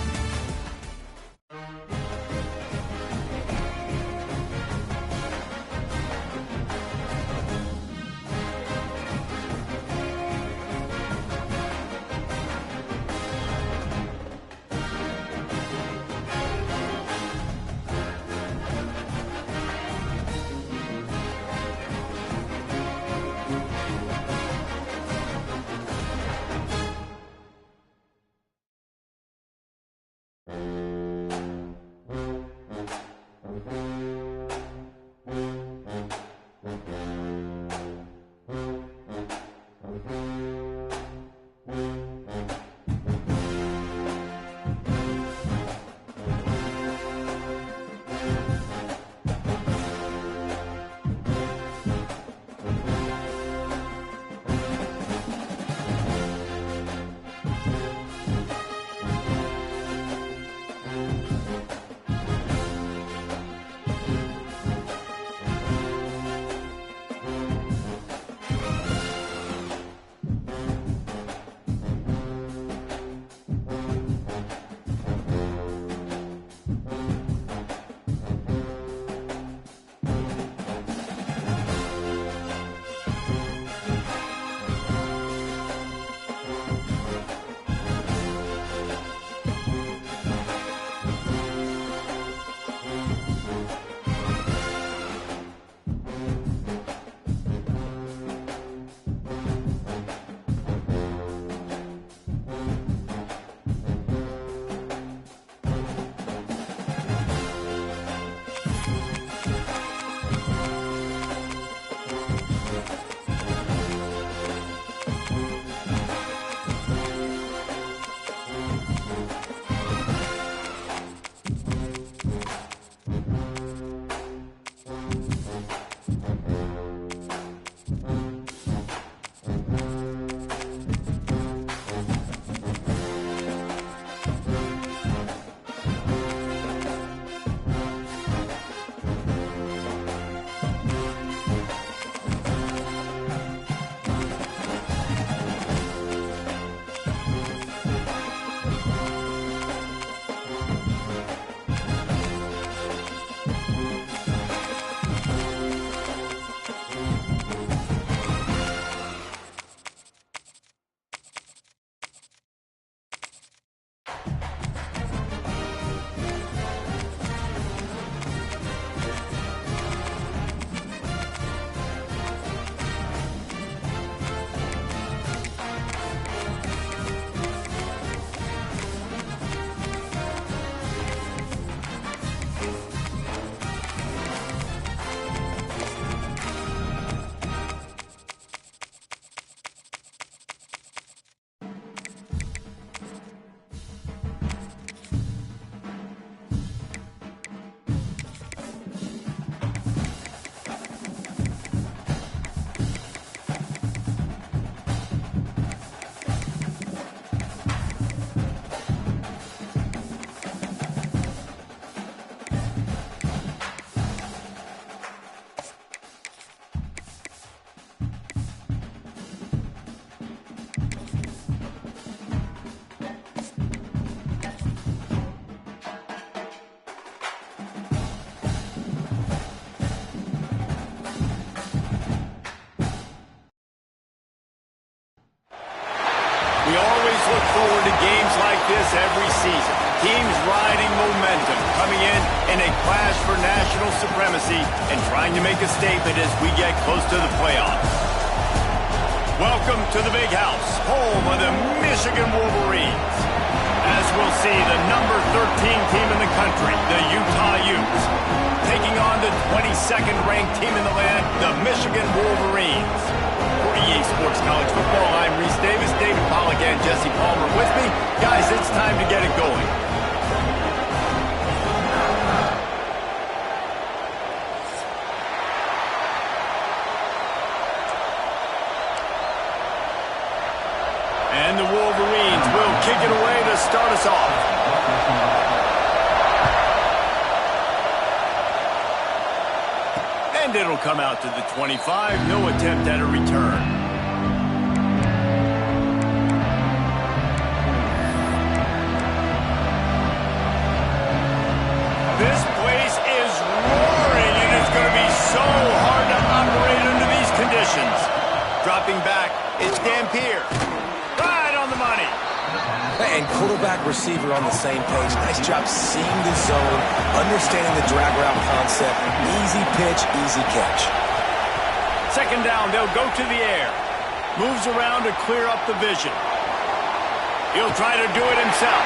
this every season. Teams riding momentum, coming in a clash for national supremacy and trying to make a statement as we get close to the playoffs. Welcome to the Big House, home of the Michigan Wolverines. As we'll see, the number 13 team in the country, the Utah Utes, taking on the 22nd ranked team in the land, the Michigan Wolverines. For EA Sports College Football, I'm Reese Davis, David Pollack, and Jesse Palmer with me. Guys, it's time to get it going. And the Wolverines will kick it away to start us off. And it'll come out to the 25. No attempt at a return. This place is roaring, and it's going to be so hard to operate under these conditions. Dropping back, it's Dampier. Money. And quarterback receiver on the same page. Nice job seeing the zone, understanding the drag route concept. Easy pitch, easy catch. Second down, they'll go to the air. Moves around to clear up the vision. He'll try to do it himself.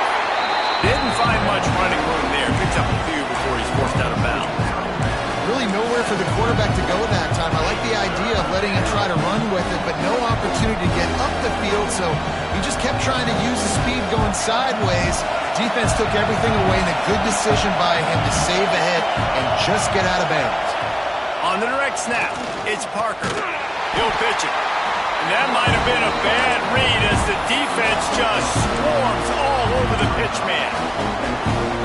Didn't find much running room there. Picks up a few before he's forced out of bounds. Really nowhere for the quarterback to go that time. I like the idea of letting him try to run with it, but no opportunity to get up the field, so he just kept trying to use the speed going sideways. Defense took everything away, and a good decision by him to save the hit and just get out of bounds. On the direct snap, it's Parker. He'll pitch it. And that might have been a bad read as the defense just swarms all over the pitch man.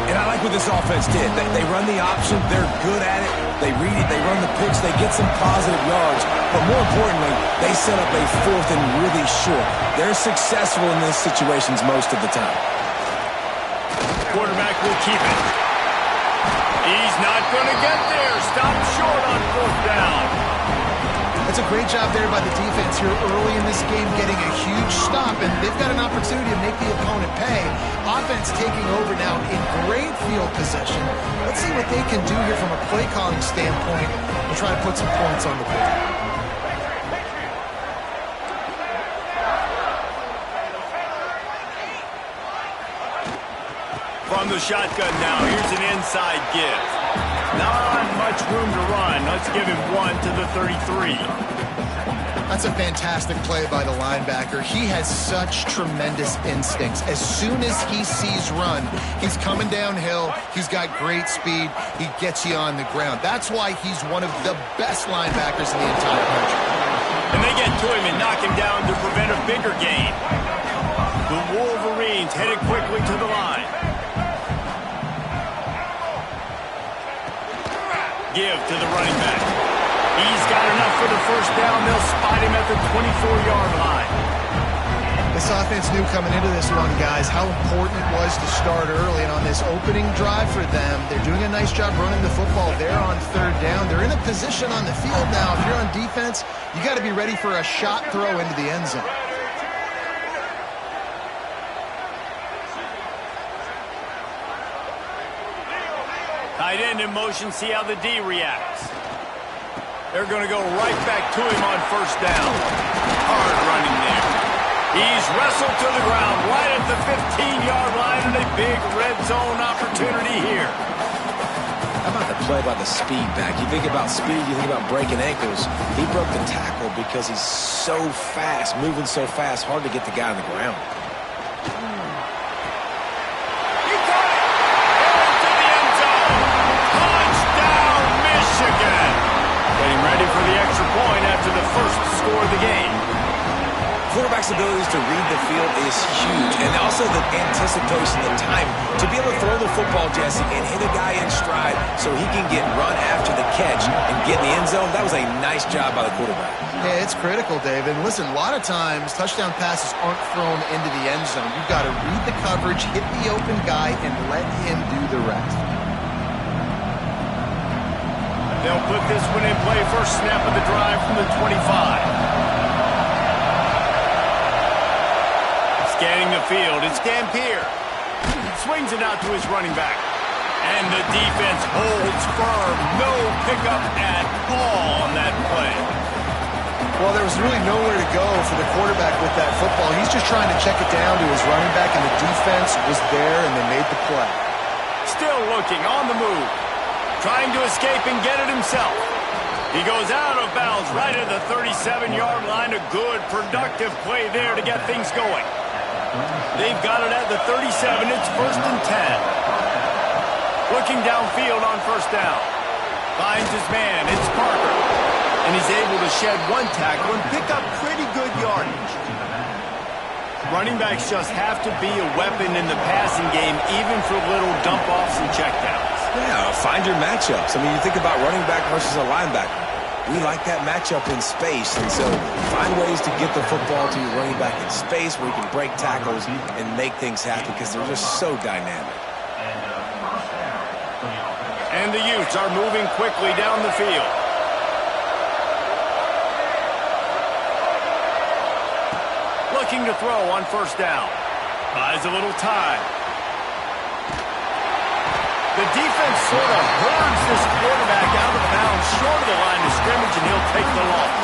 And I like what this offense did. They run the option. They're good at it. They read it. They run the pitch. They get some positive yards. But more importantly, they set up a fourth and really short. They're successful in these situations most of the time. Quarterback will keep it. He's not going to get there. Stop short on fourth down. It's a great job there by the defense here early in this game, getting a huge stop, and they've got an opportunity to make the opponent pay. Offense taking over now in great field possession. Let's see what they can do here from a play calling standpoint and try to put some points on the board. From the shotgun now, here's an inside give. Not much room to run. Let's give him one to the 33. That's a fantastic play by the linebacker. He has such tremendous instincts. As soon as he sees run, he's coming downhill. He's got great speed. He gets you on the ground. That's why he's one of the best linebackers in the entire country. And they get to him and knock him down to prevent a bigger gain. The Wolverines headed quickly to the line. Give to the running back. He's got enough for the first down. They'll spot him at the 24-yard line. This offense knew coming into this one, guys, how important it was to start early. And on this opening drive for them, they're doing a nice job running the football. They're on third down. They're in a position on the field now. If you're on defense, you got to be ready for a shot throw into the end zone. Tight end in motion, see how the D reacts. They're going to go right back to him on first down. Hard running there. He's wrestled to the ground right at the 15-yard line, and a big red zone opportunity here. How about the play by the speed back? You think about speed, you think about breaking ankles. He broke the tackle because he's so fast, moving so fast, hard to get the guy on the ground. Getting ready for the extra point after the first score of the game. Quarterback's abilities to read the field is huge, and also the anticipation, the time to be able to throw the football, Jesse, and hit a guy in stride so he can get run after the catch and get in the end zone. That was a nice job by the quarterback. Yeah, it's critical, David. And listen, a lot of times touchdown passes aren't thrown into the end zone. You've got to read the coverage, hit the open guy, and let him do the rest. They'll put this one in play. First snap of the drive from the 25. Scanning the field, it's Dampier. Swings it out to his running back. And the defense holds firm. No pickup at all on that play. Well, there was really nowhere to go for the quarterback with that football. He's just trying to check it down to his running back, and the defense was there, and they made the play. Still looking on the move. Trying to escape and get it himself. He goes out of bounds right at the 37-yard line. A good, productive play there to get things going. They've got it at the 37. It's 1st and 10. Looking downfield on 1st down. Finds his man. It's Parker. And he's able to shed one tackle and pick up pretty good yardage. Running backs just have to be a weapon in the passing game, even for little dump-offs and checkdowns. Yeah, find your matchups. I mean, you think about running back versus a linebacker. We like that matchup in space, and so find ways to get the football to your running back in space where you can break tackles and make things happen because they're just so dynamic. And the Utes are moving quickly down the field. Looking to throw on 1st down. Buys a little time. The defense sort of burns this quarterback out of bounds short of the line of scrimmage, and he'll take the loss.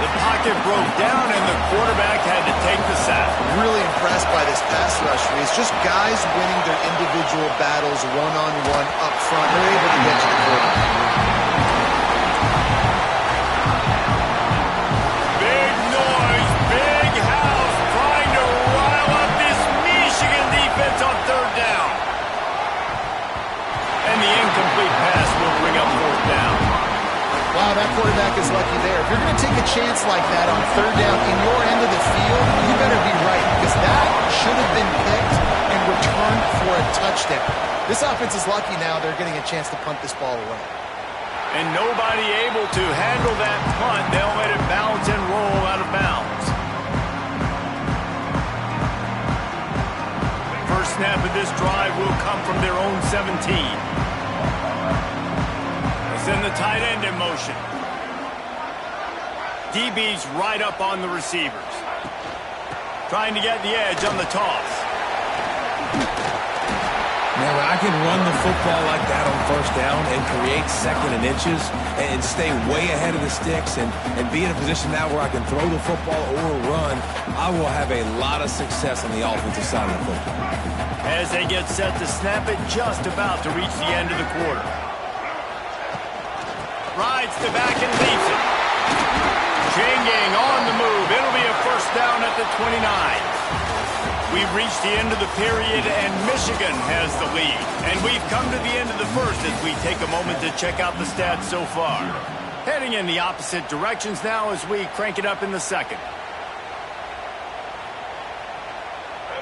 The pocket broke down, and the quarterback had to take the sack. Really impressed by this pass rush. It's just guys winning their individual battles one-on-one up front. They're able to get to the quarterback. Big noise, big house, trying to rile up this Michigan defense on 3rd down. And the incomplete pass will bring up 4th down. Wow, that quarterback is lucky there. If you're going to take a chance like that on 3rd down in your end of the field, you better be right, because that should have been picked and returned for a touchdown. This offense is lucky now they're getting a chance to punt this ball away. And nobody able to handle that punt. They'll let it bounce and roll out of bounds. First snap of this drive will come from their own 17. Send the tight end in motion. DB's right up on the receivers. Trying to get the edge on the toss. Man, when I can run the football like that on 1st down and create 2nd and inches and stay way ahead of the sticks and be in a position now where I can throw the football or run, I will have a lot of success on the offensive side of the football. As they get set to snap it, just about to reach the end of the quarter. Rides the back and leaves it. Changing on the move. It'll be a 1st down at the 29. We've reached the end of the period, and Michigan has the lead. And we've come to the end of the 1st as we take a moment to check out the stats so far. Heading in the opposite directions now as we crank it up in the 2nd.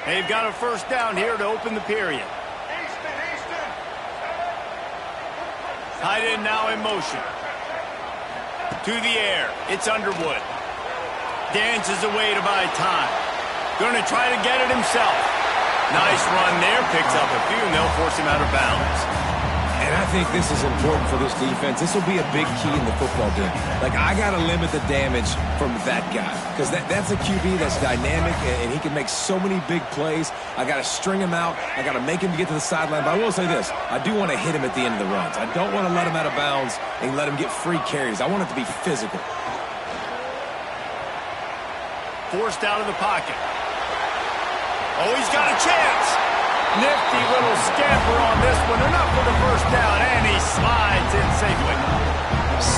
They've got a 1st down here to open the period. Tight end now in motion. To the air. It's Underwood. Dances away to buy time. Going to try to get it himself. Nice run there. Picks up a few, and they'll force him out of bounds. And I think this is important for this defense. This will be a big key in the football game. Like, I got to limit the damage from that guy because that's a QB that's dynamic, and he can make so many big plays. I got to string him out. I got to make him get to the sideline. But I will say this. I do want to hit him at the end of the runs. I don't want to let him out of bounds and let him get free carries. I want it to be physical. Forced out of the pocket. Oh, he's got a chance. Nifty little scamper on this one. Enough for the 1st down, and he slides in safely.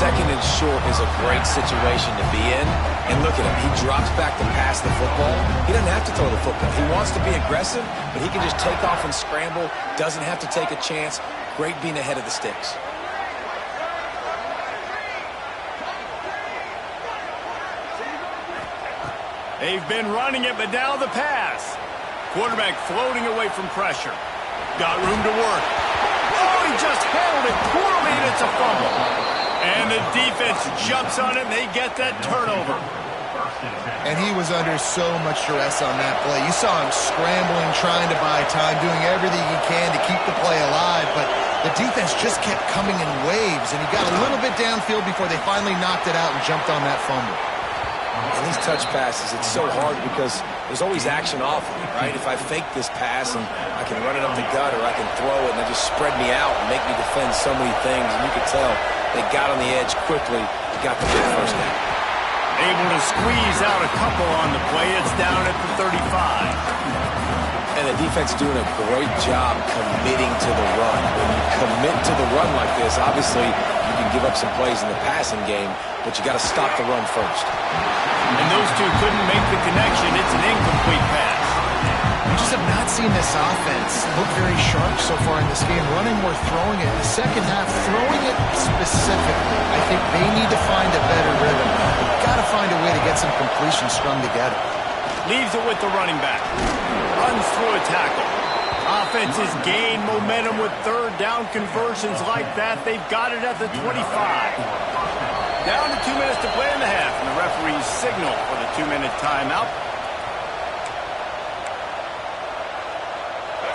2nd and short is a great situation to be in. And look at him. He drops back to pass the football. He doesn't have to throw the football. He wants to be aggressive, but he can just take off and scramble. Doesn't have to take a chance. Great being ahead of the sticks. They've been running it, but now the pass. Quarterback floating away from pressure. Got room to work. Oh, he just handled it poorly, and it's a fumble. And the defense jumps on it, and they get that turnover. And he was under so much duress on that play. You saw him scrambling, trying to buy time, doing everything he can to keep the play alive, but the defense just kept coming in waves, and he got a little bit downfield before they finally knocked it out and jumped on that fumble. And these touch passes, it's so hard because there's always action off of it, right? If I fake this pass and I can run it up the gut or I can throw it and they just spread me out and make me defend so many things, and you could tell they got on the edge quickly, got the big 1st down. Able to squeeze out a couple on the play. It's down at the 35. And the defense doing a great job committing to the run. When you commit to the run like this, obviously you can give up some plays in the passing game, but you got to stop the run first. And those two couldn't make the connection. It's an incomplete pass. We just have not seen this offense look very sharp so far in this game. Running more, throwing it. In the second half, throwing it specifically. I think they need to find a better rhythm. They've got to find a way to get some completion strung together. Leaves it with the running back. Runs through a tackle. Offenses gain momentum with third down conversions like that. They've got it at the 25. Down to 2 minutes to play in the half, and the referees signal for the 2-minute timeout.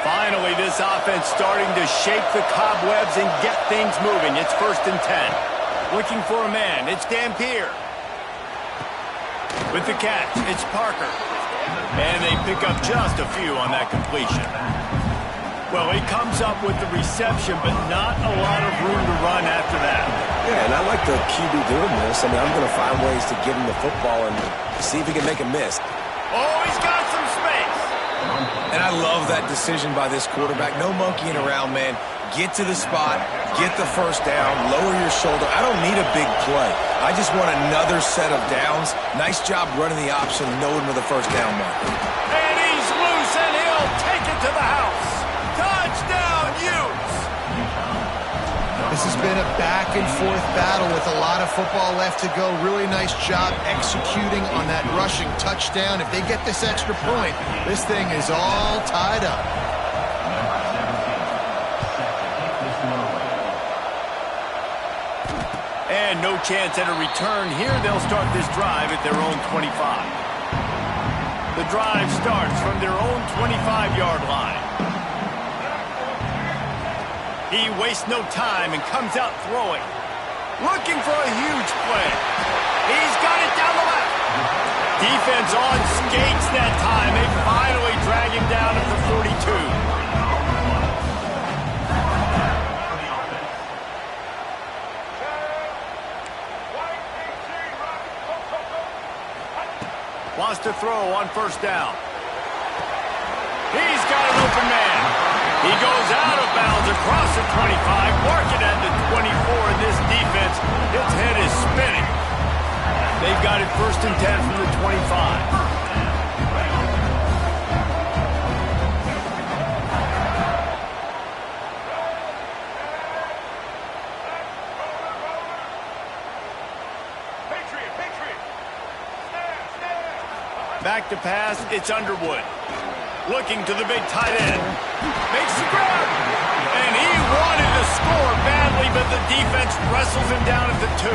Finally, this offense starting to shake the cobwebs and get things moving. It's 1st and 10. Looking for a man. It's Dampier. With the catch, it's Parker. And they pick up just a few on that completion. Well, he comes up with the reception, but not a lot of room to run after that. Yeah, and I like the QB doing this. I mean, I'm going to find ways to give him the football and see if he can make a miss. Oh, he's got some space. And I love that decision by this quarterback. No monkeying around, man. Get to the spot, get the first down, lower your shoulder. I don't need a big play. I just want another set of downs. Nice job running the option, knowing where the first down mark. And he's loose, and he'll take it to the house. Touchdown, Utes! This has been a back-and-forth battle with a lot of football left to go. Really nice job executing on that rushing touchdown. If they get this extra point, this thing is all tied up. And no chance at a return here. They'll start this drive at their own 25. The drive starts from their own 25-yard line. He wastes no time and comes out throwing. Looking for a huge play. He's got it down the left. Defense on skates that time. They finally drag him down at the 42. Wants to throw on 1st down. He's got an open man. He goes out of bounds across the 25, marking at the 24, and this defense, its head is spinning. They've got it 1st and 10 from the 25. Back to pass, it's Underwood. Looking to the big tight end. Makes the grab. And he wanted to score badly, but the defense wrestles him down at the 2.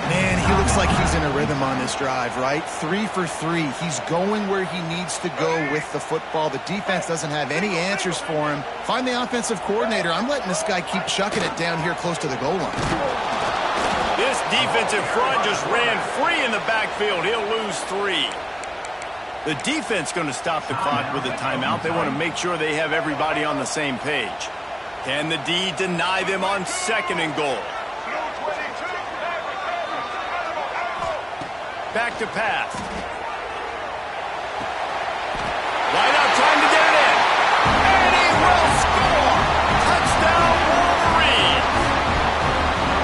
Man, he looks like he's in a rhythm on this drive, right? 3 for 3. He's going where he needs to go with the football. The defense doesn't have any answers for him. Find the offensive coordinator. I'm letting this guy keep chucking it down here close to the goal line. This defensive front just ran free in the backfield. He'll lose 3. The defense going to stop the clock with a timeout. They want to make sure they have everybody on the same page. Can the D deny them on 2nd and goal? Back to pass. Wide out trying to get it in. And he will score. Touchdown, Wolverine.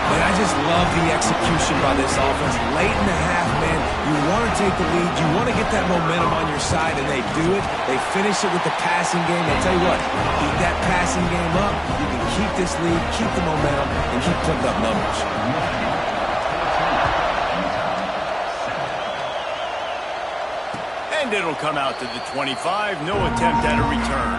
And I just love the execution by this offense. Late in the half, man, you want to take the lead. You want to get that momentum on your side, and they do it. They finish it with the passing game. I'll tell you what, keep that passing game up. You can keep this lead, keep the momentum, and keep putting up numbers. And it'll come out to the 25. No attempt at a return.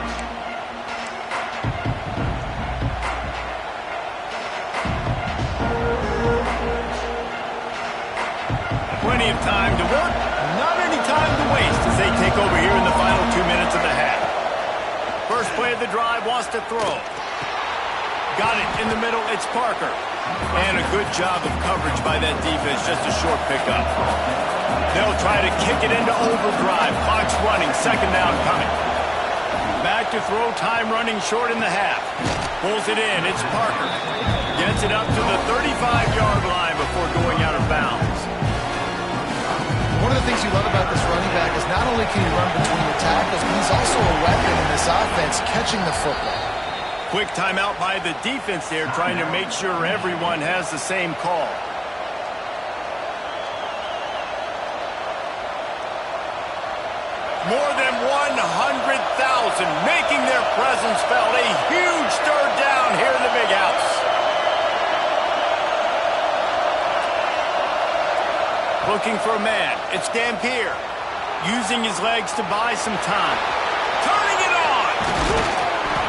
Plenty of time to work, not any time to waste as they take over here in the final 2 minutes of the half. First play of the drive, wants to throw. Got it in the middle, it's Parker. And a good job of coverage by that defense, just a short pickup. They'll try to kick it into overdrive. Clock's running, 2nd down coming. Back to throw, time running short in the half. Pulls it in, it's Parker. Gets it up to the 35-yard line before going out of bounds. one of the things you love about this running back is not only can he run between the tackles, but he's also a weapon in this offense catching the football. Quick timeout by the defense there, trying to make sure everyone has the same call. More than 100,000 making their presence felt. A huge third down here in the big house. Looking for a man. It's Dampier. Using his legs to buy some time. Turning it on.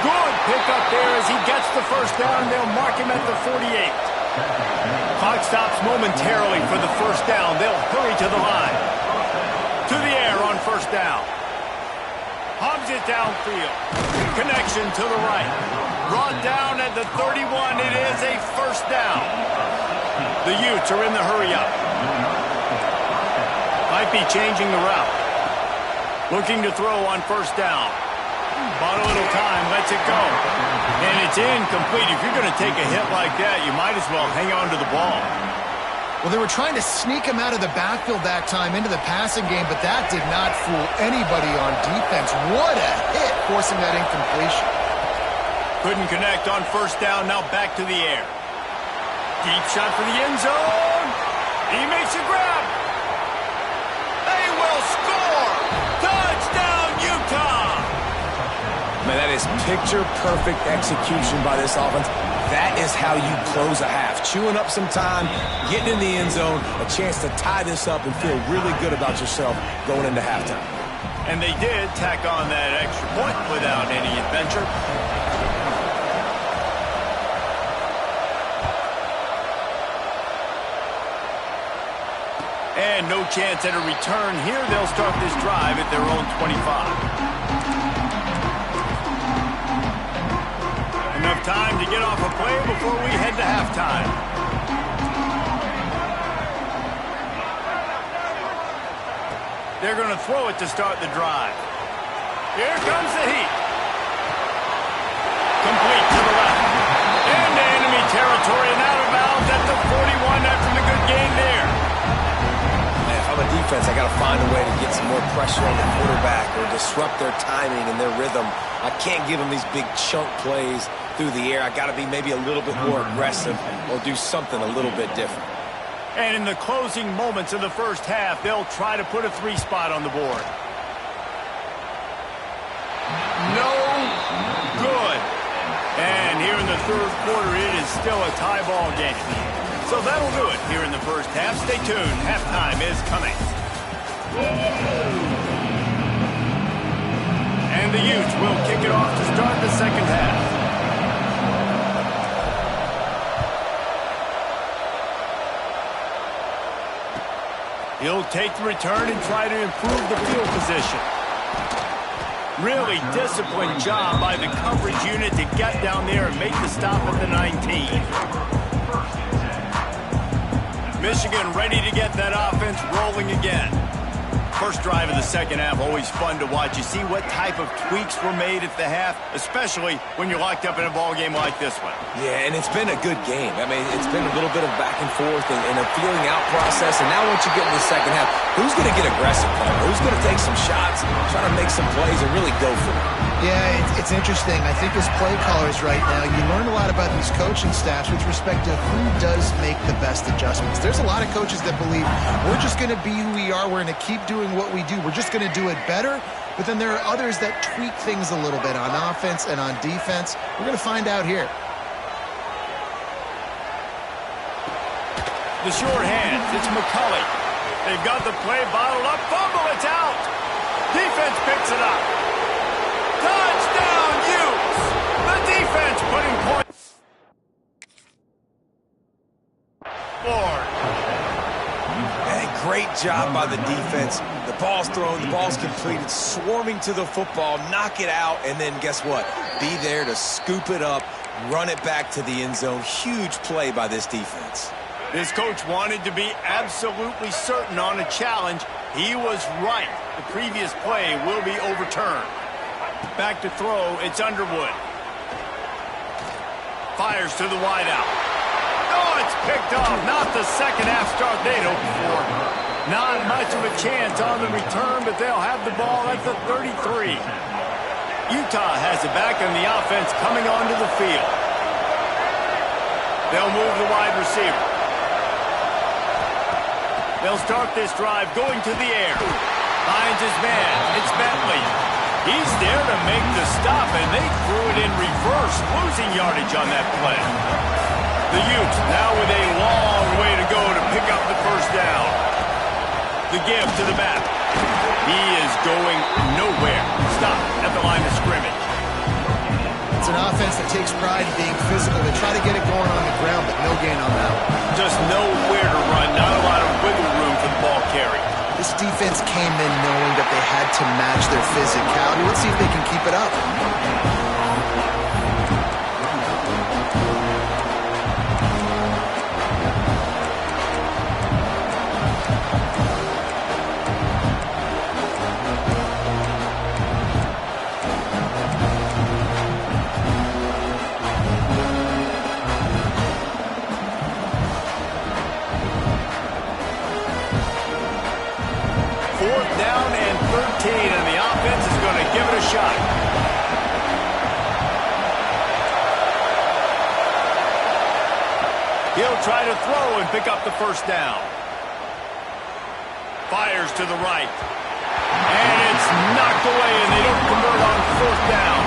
Good pickup there as he gets the first down. They'll mark him at the 48. Clock stops momentarily for the first down. They'll hurry to the line. To the air on first down. Hobbs it downfield. Connection to the right. Brought down at the 31. It is a first down. The Utes are in the hurry up. Might be changing the route. Looking to throw on first down. Bought a little time, lets it go. And it's incomplete. If you're going to take a hit like that, you might as well hang on to the ball. Well, they were trying to sneak him out of the backfield that time into the passing game, but that did not fool anybody on defense. What a hit, forcing that incompletion. Couldn't connect on first down, now back to the air. Deep shot for the end zone. He makes a grab. They will score. Touchdown, Utah. Man, that is picture-perfect execution by this offense. That is how you close a half. Chewing up some time, getting in the end zone, a chance to tie this up and feel really good about yourself going into halftime. And they did tack on that extra point without any adventure. And no chance at a return here. They'll start this drive at their own 25. Enough time to get off a play before we head to halftime. They're going to throw it to start the drive. Here comes the heat. Complete to the left. Into enemy territory and out of bounds at the 41 after the good gain there. Man, if I'm a defense, I got to find a way to get some more pressure on the quarterback or disrupt their timing and their rhythm. I can't give them these big chunk plays through the air. I got to be maybe a little bit more aggressive or do something a little bit different. And in the closing moments of the first half, they'll try to put a 3 spot on the board. No good. And here in the third quarter, it is still a tie ball game. So that'll do it here in the first half. Stay tuned. Halftime is coming. And the Utes will kick it off to start the second half. He'll take the return and try to improve the field position. Really disciplined job by the coverage unit to get down there and make the stop at the 19. Michigan ready to get that offense rolling again. First drive of the second half, always fun to watch. You see what type of tweaks were made at the half, especially when you're locked up in a ball game like this one. Yeah, and it's been a good game. I mean, it's been a little bit of back and forth and a feeling out process. And now once you get in the second half, who's going to get aggressive, Palmer? Who's going to take some shots, try to make some plays, and really go for it? Yeah, it's interesting. I think as play callers right now, you learn a lot about these coaching staffs with respect to who does make the best adjustments. There's a lot of coaches that believe we're just going to be who we are. We're going to keep doing what we do. We're just going to do it better. But then there are others that tweak things a little bit on offense and on defense. We're going to find out here. The short hands, it's McCulley. They've got the play bottled up. Fumble, it's out. Defense picks it up. Touchdown, Utes! The defense putting points forward. And great job by the defense. The ball's thrown, the ball's completed, swarming to the football, knock it out, and then guess what? Be there to scoop it up, run it back to the end zone. Huge play by this defense. This coach wanted to be absolutely certain on a challenge. He was right. The previous play will be overturned. Back to throw, it's Underwood. Fires to the wideout. Oh, it's picked off. Not the second half start they'd hoped for. Not much of a chance on the return, but they'll have the ball at the 33. Utah has it back, and the offense coming onto the field. They'll move the wide receiver. They'll start this drive going to the air. Finds his man. It's Bentley. He's there to make the stop, and they threw it in reverse, losing yardage on that play. The Utes now with a long way to go to pick up the first down. The give to the back. He is going nowhere. Stop at the line of scrimmage. It's an offense that takes pride in being physical. They try to get it going on the ground, but no gain on that one. Just nowhere to run. Not a lot of wiggle room for the ball carry. This defense came in knowing that they had to match their physicality. Let's see if they can keep it up. Fourth down and 13, and the offense is going to give it a shot. He'll try to throw and pick up the first down. Fires to the right. And it's knocked away, and they don't convert on fourth down.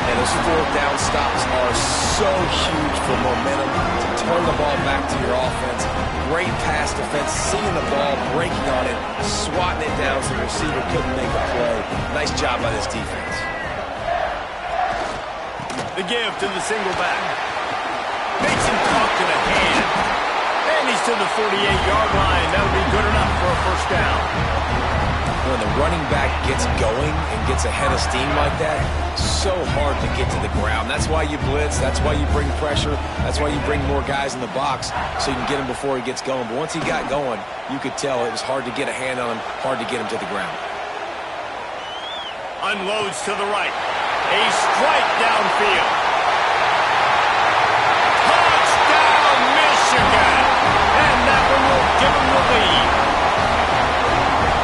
And those fourth down stops are so huge for momentum to turn the ball back to your offense. Great pass defense, seeing the ball, breaking on it, swatting it down so the receiver couldn't make a play. Nice job by this defense. The give to the single back. Makes him talk to the hand. And he's to the 48-yard line. That'll be good enough for a first down. When the running back gets going and gets ahead of steam like that, so hard to get to the ground. That's why you blitz. That's why you bring pressure. That's why you bring more guys in the box so you can get him before he gets going. But once he got going, you could tell it was hard to get a hand on him, hard to get him to the ground. Unloads to the right. A strike downfield. Touchdown, Michigan! And that one will give him the lead.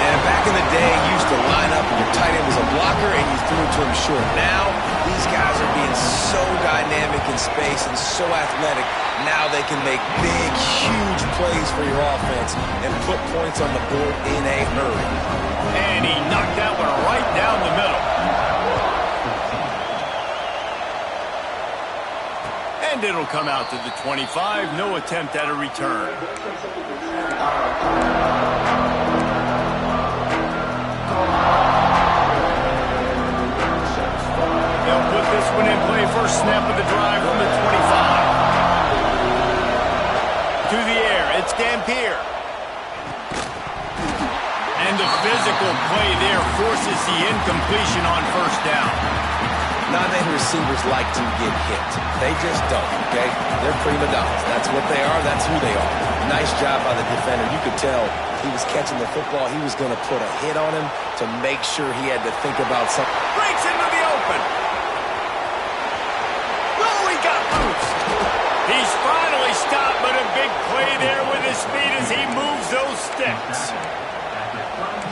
And back in the day, you used to line up and your tight end was a blocker and you threw it to him short. Now, these guys are being so dynamic in space and so athletic. Now they can make big, huge plays for your offense and put points on the board in a hurry. And he knocked that one right down the middle. And it'll come out to the 25. No attempt at a return. They'll put this one in play. First snap of the drive from the 25. To the air, it's Dampier. And the physical play there forces the incompletion on first down. Not many receivers like to get hit. They just don't, okay? They're prima donnas. That's what they are. That's who they are. Nice job by the defender. You could tell he was catching the football. He was going to put a hit on him to make sure he had to think about something. Breaks into the open. Oh, he got loose. He's finally stopped, but a big play there with his speed as he moves those sticks.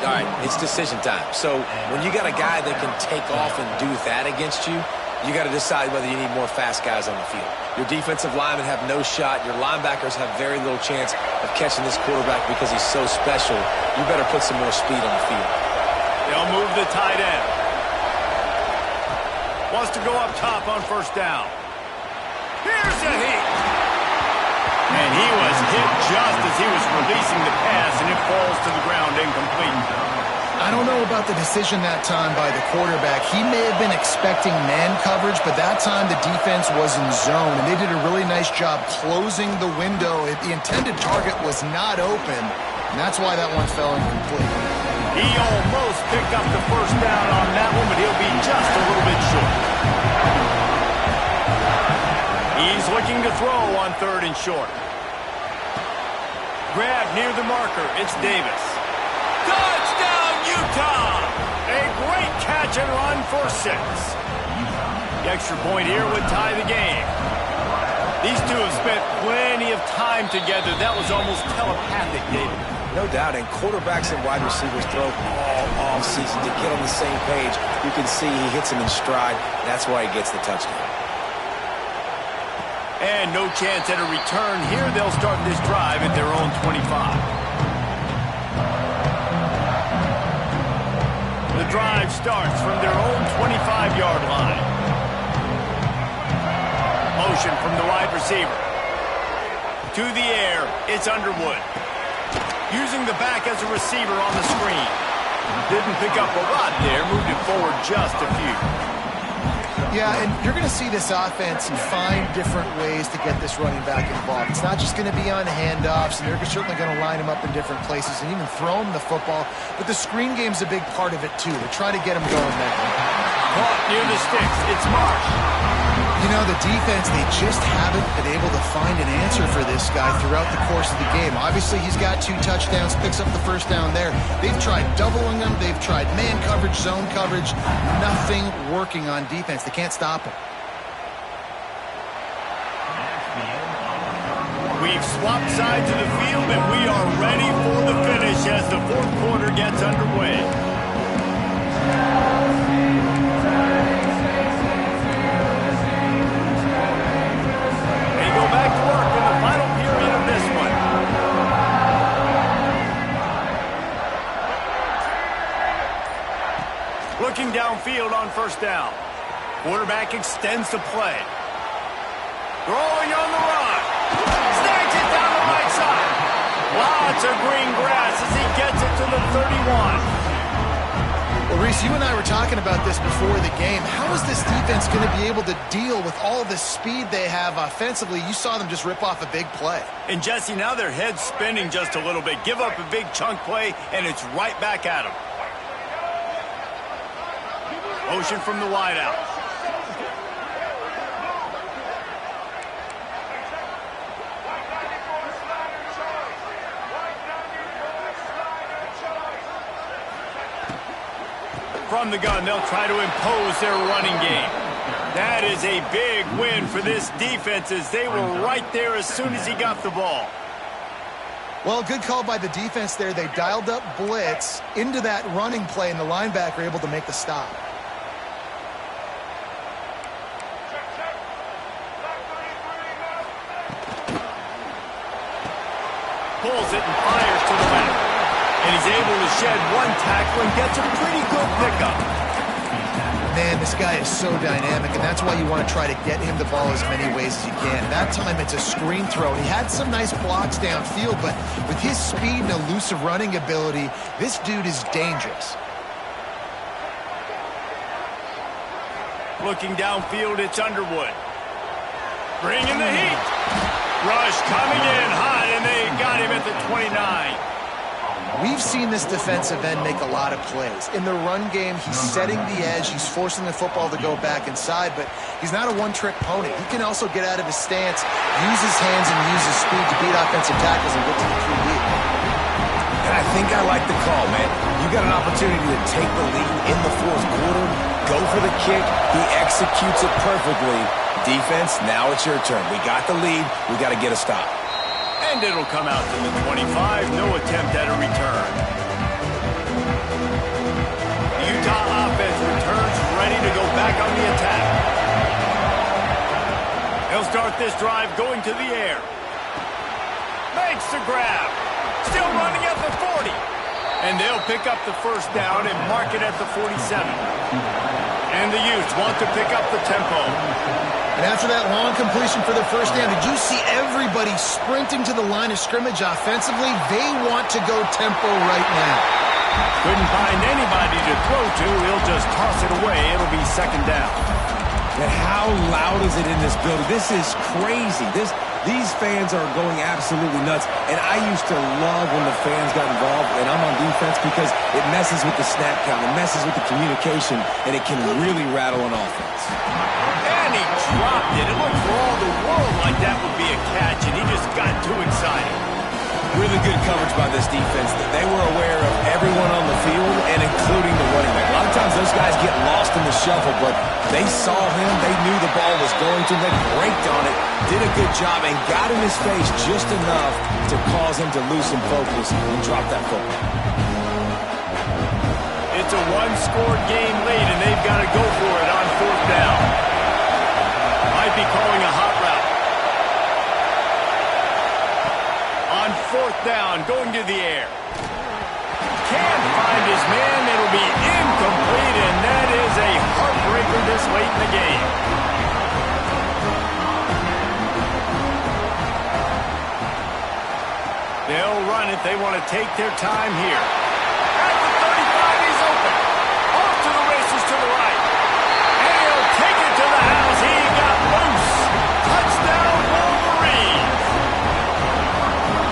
All right, it's decision time. So when you got a guy that can take off and do that against you, you got to decide whether you need more fast guys on the field. Your defensive linemen have no shot. Your linebackers have very little chance of catching this quarterback because he's so special. You better put some more speed on the field. They'll move the tight end. Wants to go up top on first down. Here's a hit. And he was hit just as he was releasing the pass, and it falls to the ground incomplete. I don't know about the decision that time by the quarterback. He may have been expecting man coverage, but that time the defense was in zone, and they did a really nice job closing the window. The intended target was not open, and that's why that one fell incomplete. He almost picked up the first down on that one, but he'll be just a little bit short. He's looking to throw on third and short. Grab near the marker. It's Davis. Touchdown, Utah! A great catch and run for 6. The extra point here would tie the game. These two have spent plenty of time together. That was almost telepathic, David. No doubt, and quarterbacks and wide receivers throw all offseason to get on the same page. You can see he hits him in stride. That's why he gets the touchdown. And no chance at a return here. They'll start this drive at their own 25. The drive starts from their own 25-yard line. Motion from the wide receiver. To the air, it's Underwood. Using the back as a receiver on the screen. Didn't pick up a lot there, moved it forward just a few. Yeah, and you're going to see this offense find different ways to get this running back involved. It's not just going to be on handoffs, and they're certainly going to line him up in different places and even throw him the football. But the screen game's a big part of it, too. They're trying to get him going there. Caught near the sticks. It's Marsh. You know, the defense, they just haven't been able to find an answer for this guy throughout the course of the game. Obviously, he's got 2 touchdowns, picks up the first down there. They've tried doubling him. They've tried man coverage, zone coverage. Nothing working on defense. They can't stop him. We've swapped sides of the field, and we are ready for the finish as the fourth quarter gets underway. Back to work in the final period of this one. Looking downfield on first down. Quarterback extends the play. Throwing on the run. Snags it down the right side. Lots of green grass as he gets it to the 31. Well, Reese, you and I were talking about this before the game. How is this defense going to be able to deal with all the speed they have offensively? You saw them just rip off a big play. And, Jesse, now their head's spinning just a little bit. Give up a big chunk play, and it's right back at them. Motion from the wideout. From the gun, they'll try to impose their running game. That is a big win for this defense as they were right there as soon as he got the ball. Well, good call by the defense there. They dialed up blitz into that running play, and the linebacker able to make the stop. Pulls it and fires to the left. And he's able to shed one tackle and gets a pretty good pickup. Man, this guy is so dynamic, and that's why you want to try to get him the ball as many ways as you can. That time it's a screen throw. He had some nice blocks downfield, but with his speed and elusive running ability, this dude is dangerous. Looking downfield, it's Underwood. Bringing the heat. Rush coming in hot, and they got him at the 29. We've seen this defensive end make a lot of plays. In the run game, he's setting the edge. He's forcing the football to go back inside, but he's not a one-trick pony. He can also get out of his stance, use his hands, and use his speed to beat offensive tackles and get to the QB. And I think I like the call, man. You got an opportunity to take the lead in the fourth quarter, go for the kick. He executes it perfectly. Defense, now it's your turn. We got the lead. We got to get a stop. And it'll come out to the 25. No attempt at a return. The Utah offense returns ready to go back on the attack. They'll start this drive going to the air. Makes the grab. Still running at the 40. And they'll pick up the first down and mark it at the 47. And the Utes want to pick up the tempo. And after that long completion for the first down, did you see everybody sprinting to the line of scrimmage offensively? They want to go tempo right now. Couldn't find anybody to throw to. He'll just toss it away. It'll be second down. And how loud is it in this building? This is crazy. These fans are going absolutely nuts. And I used to love when the fans got involved, and I'm on defense, because it messes with the snap count. It messes with the communication, and it can really rattle an offense. And he dropped it. It looked for all the world like that would be a catch, and he just got too excited. Really good coverage by this defense. They were aware of everyone on the field, and including the running back. A lot of sometimes those guys get lost in the shuffle, but they saw him. They knew the ball was going to. They braked on it, did a good job, and got in his face just enough to cause him to lose some focus and drop that football. It's a one-score game late, and they've got to go for it on 4th down. Might be calling a hot route. On 4th down, going to the air. Can't find his man. It'll be incomplete, and that is a heartbreaker this late in the game. They'll run it. They want to take their time here. At the 35, he's open. Off to the races to the right. And he'll take it to the house. He got loose. Touchdown, Wolverines.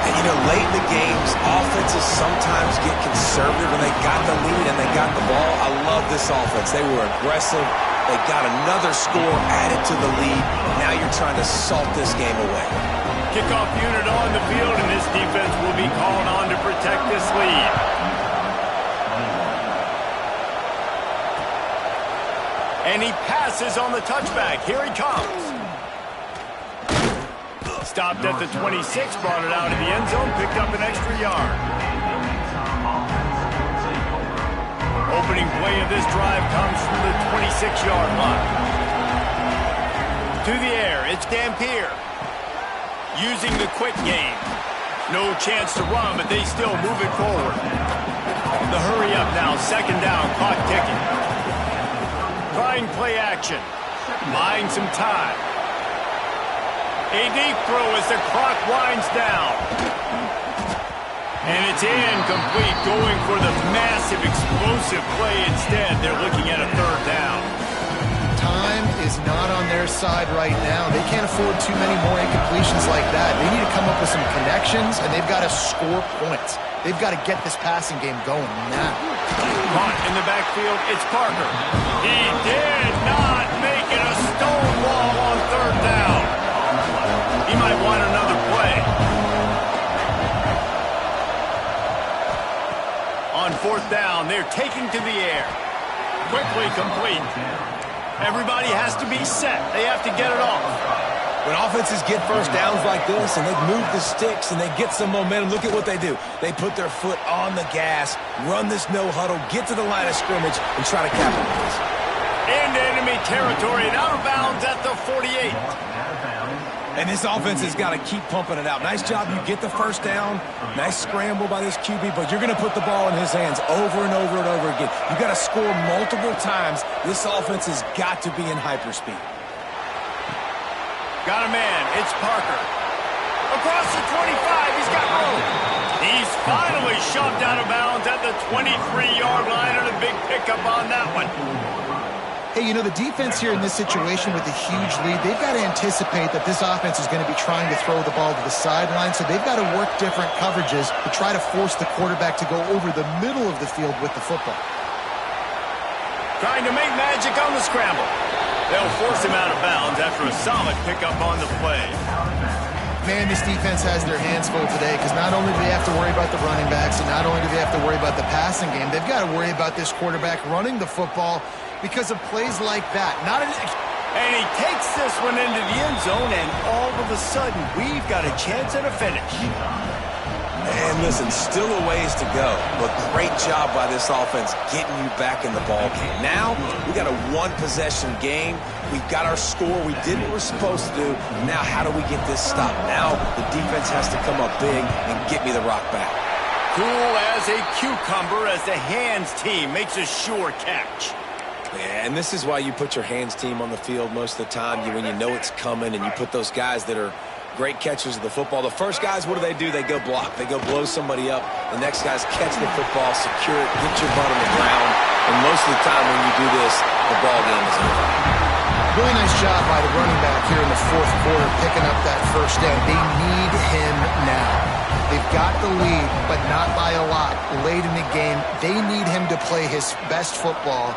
And, you know, late in the games, offenses sometimes get conservative when they got the lead and they got the ball. I love this offense. They were aggressive. They got another score added to the lead. Now you're trying to salt this game away. Kickoff unit on the field, and this defense will be called on to protect this lead. And he passes on the touchback. Here he comes. Stopped at the 26, brought it out of the end zone, picked up an extra yard. Opening play of this drive comes from the 26-yard line. To the air, it's Dampier. Using the quick game. No chance to run, but they still move it forward. The hurry up now, 2nd down, clock ticking. Trying play action. Buying some time. A deep throw as the clock winds down. And it's incomplete, going for the massive, explosive play instead. They're looking at a 3rd down. Time is not on their side right now. They can't afford too many more incompletions like that. They need to come up with some connections, and they've got to score points. They've got to get this passing game going now. Caught in the backfield, it's Parker. He did not make it a stonewall on 3rd down. He might want another play. On 4th down, they're taking to the air. Quickly complete. Everybody has to be set. They have to get it off. When offenses get first downs like this and they move the sticks and they get some momentum, look at what they do. They put their foot on the gas, run this no huddle, get to the line of scrimmage, and try to capitalize. Into enemy territory and out of bounds at the 48. And this offense has got to keep pumping it out. Nice job. You get the first down. Nice scramble by this QB, but you're going to put the ball in his hands over and over and over again. You've got to score multiple times. This offense has got to be in hyperspeed. Got a man. It's Parker. Across the 25. He's got room. He's finally shoved out of bounds at the 23-yard line, and a big pickup on that one. Hey, you know, the defense here in this situation with a huge lead, they've got to anticipate that this offense is going to be trying to throw the ball to the sideline, so they've got to work different coverages to try to force the quarterback to go over the middle of the field with the football. Trying to make magic on the scramble. They'll force him out of bounds after a solid pickup on the play. Man, this defense has their hands full today because not only do they have to worry about the running backs and not only do they have to worry about the passing game, they've got to worry about this quarterback running the football because of plays like that. And he takes this one into the end zone, and all of a sudden, we've got a chance at a finish. And listen, still a ways to go, but great job by this offense getting you back in the ball game. Now, we got a one-possession game. We've got our score. We did what we're supposed to do. Now, how do we get this stopped? Now, the defense has to come up big and get me the rock back. Cool as a cucumber as the hands team makes a sure catch. Yeah, and this is why you put your hands team on the field most of the time when you know it's coming, and you put those guys that are great catchers of the football. The first guys, what do? They go block. They go blow somebody up. The next guys catch the football, secure it, get your butt on the ground. And most of the time when you do this, the ball game is over. Really nice job by the running back here in the 4th quarter picking up that first down. They need him now. They've got the lead, but not by a lot. Late in the game, they need him to play his best football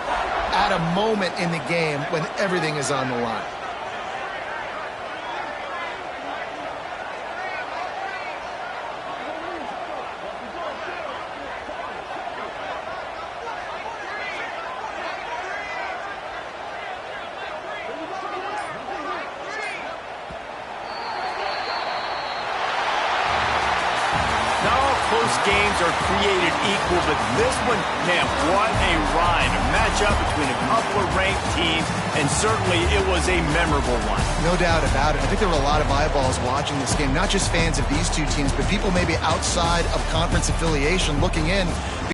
at a moment in the game when everything is on the line. most games are created equal, but this one, man, what a ride. A matchup between a couple of ranked teams, and certainly it was a memorable one. No doubt about it. I think there were a lot of eyeballs watching this game, not just fans of these two teams, but people maybe outside of conference affiliation looking in.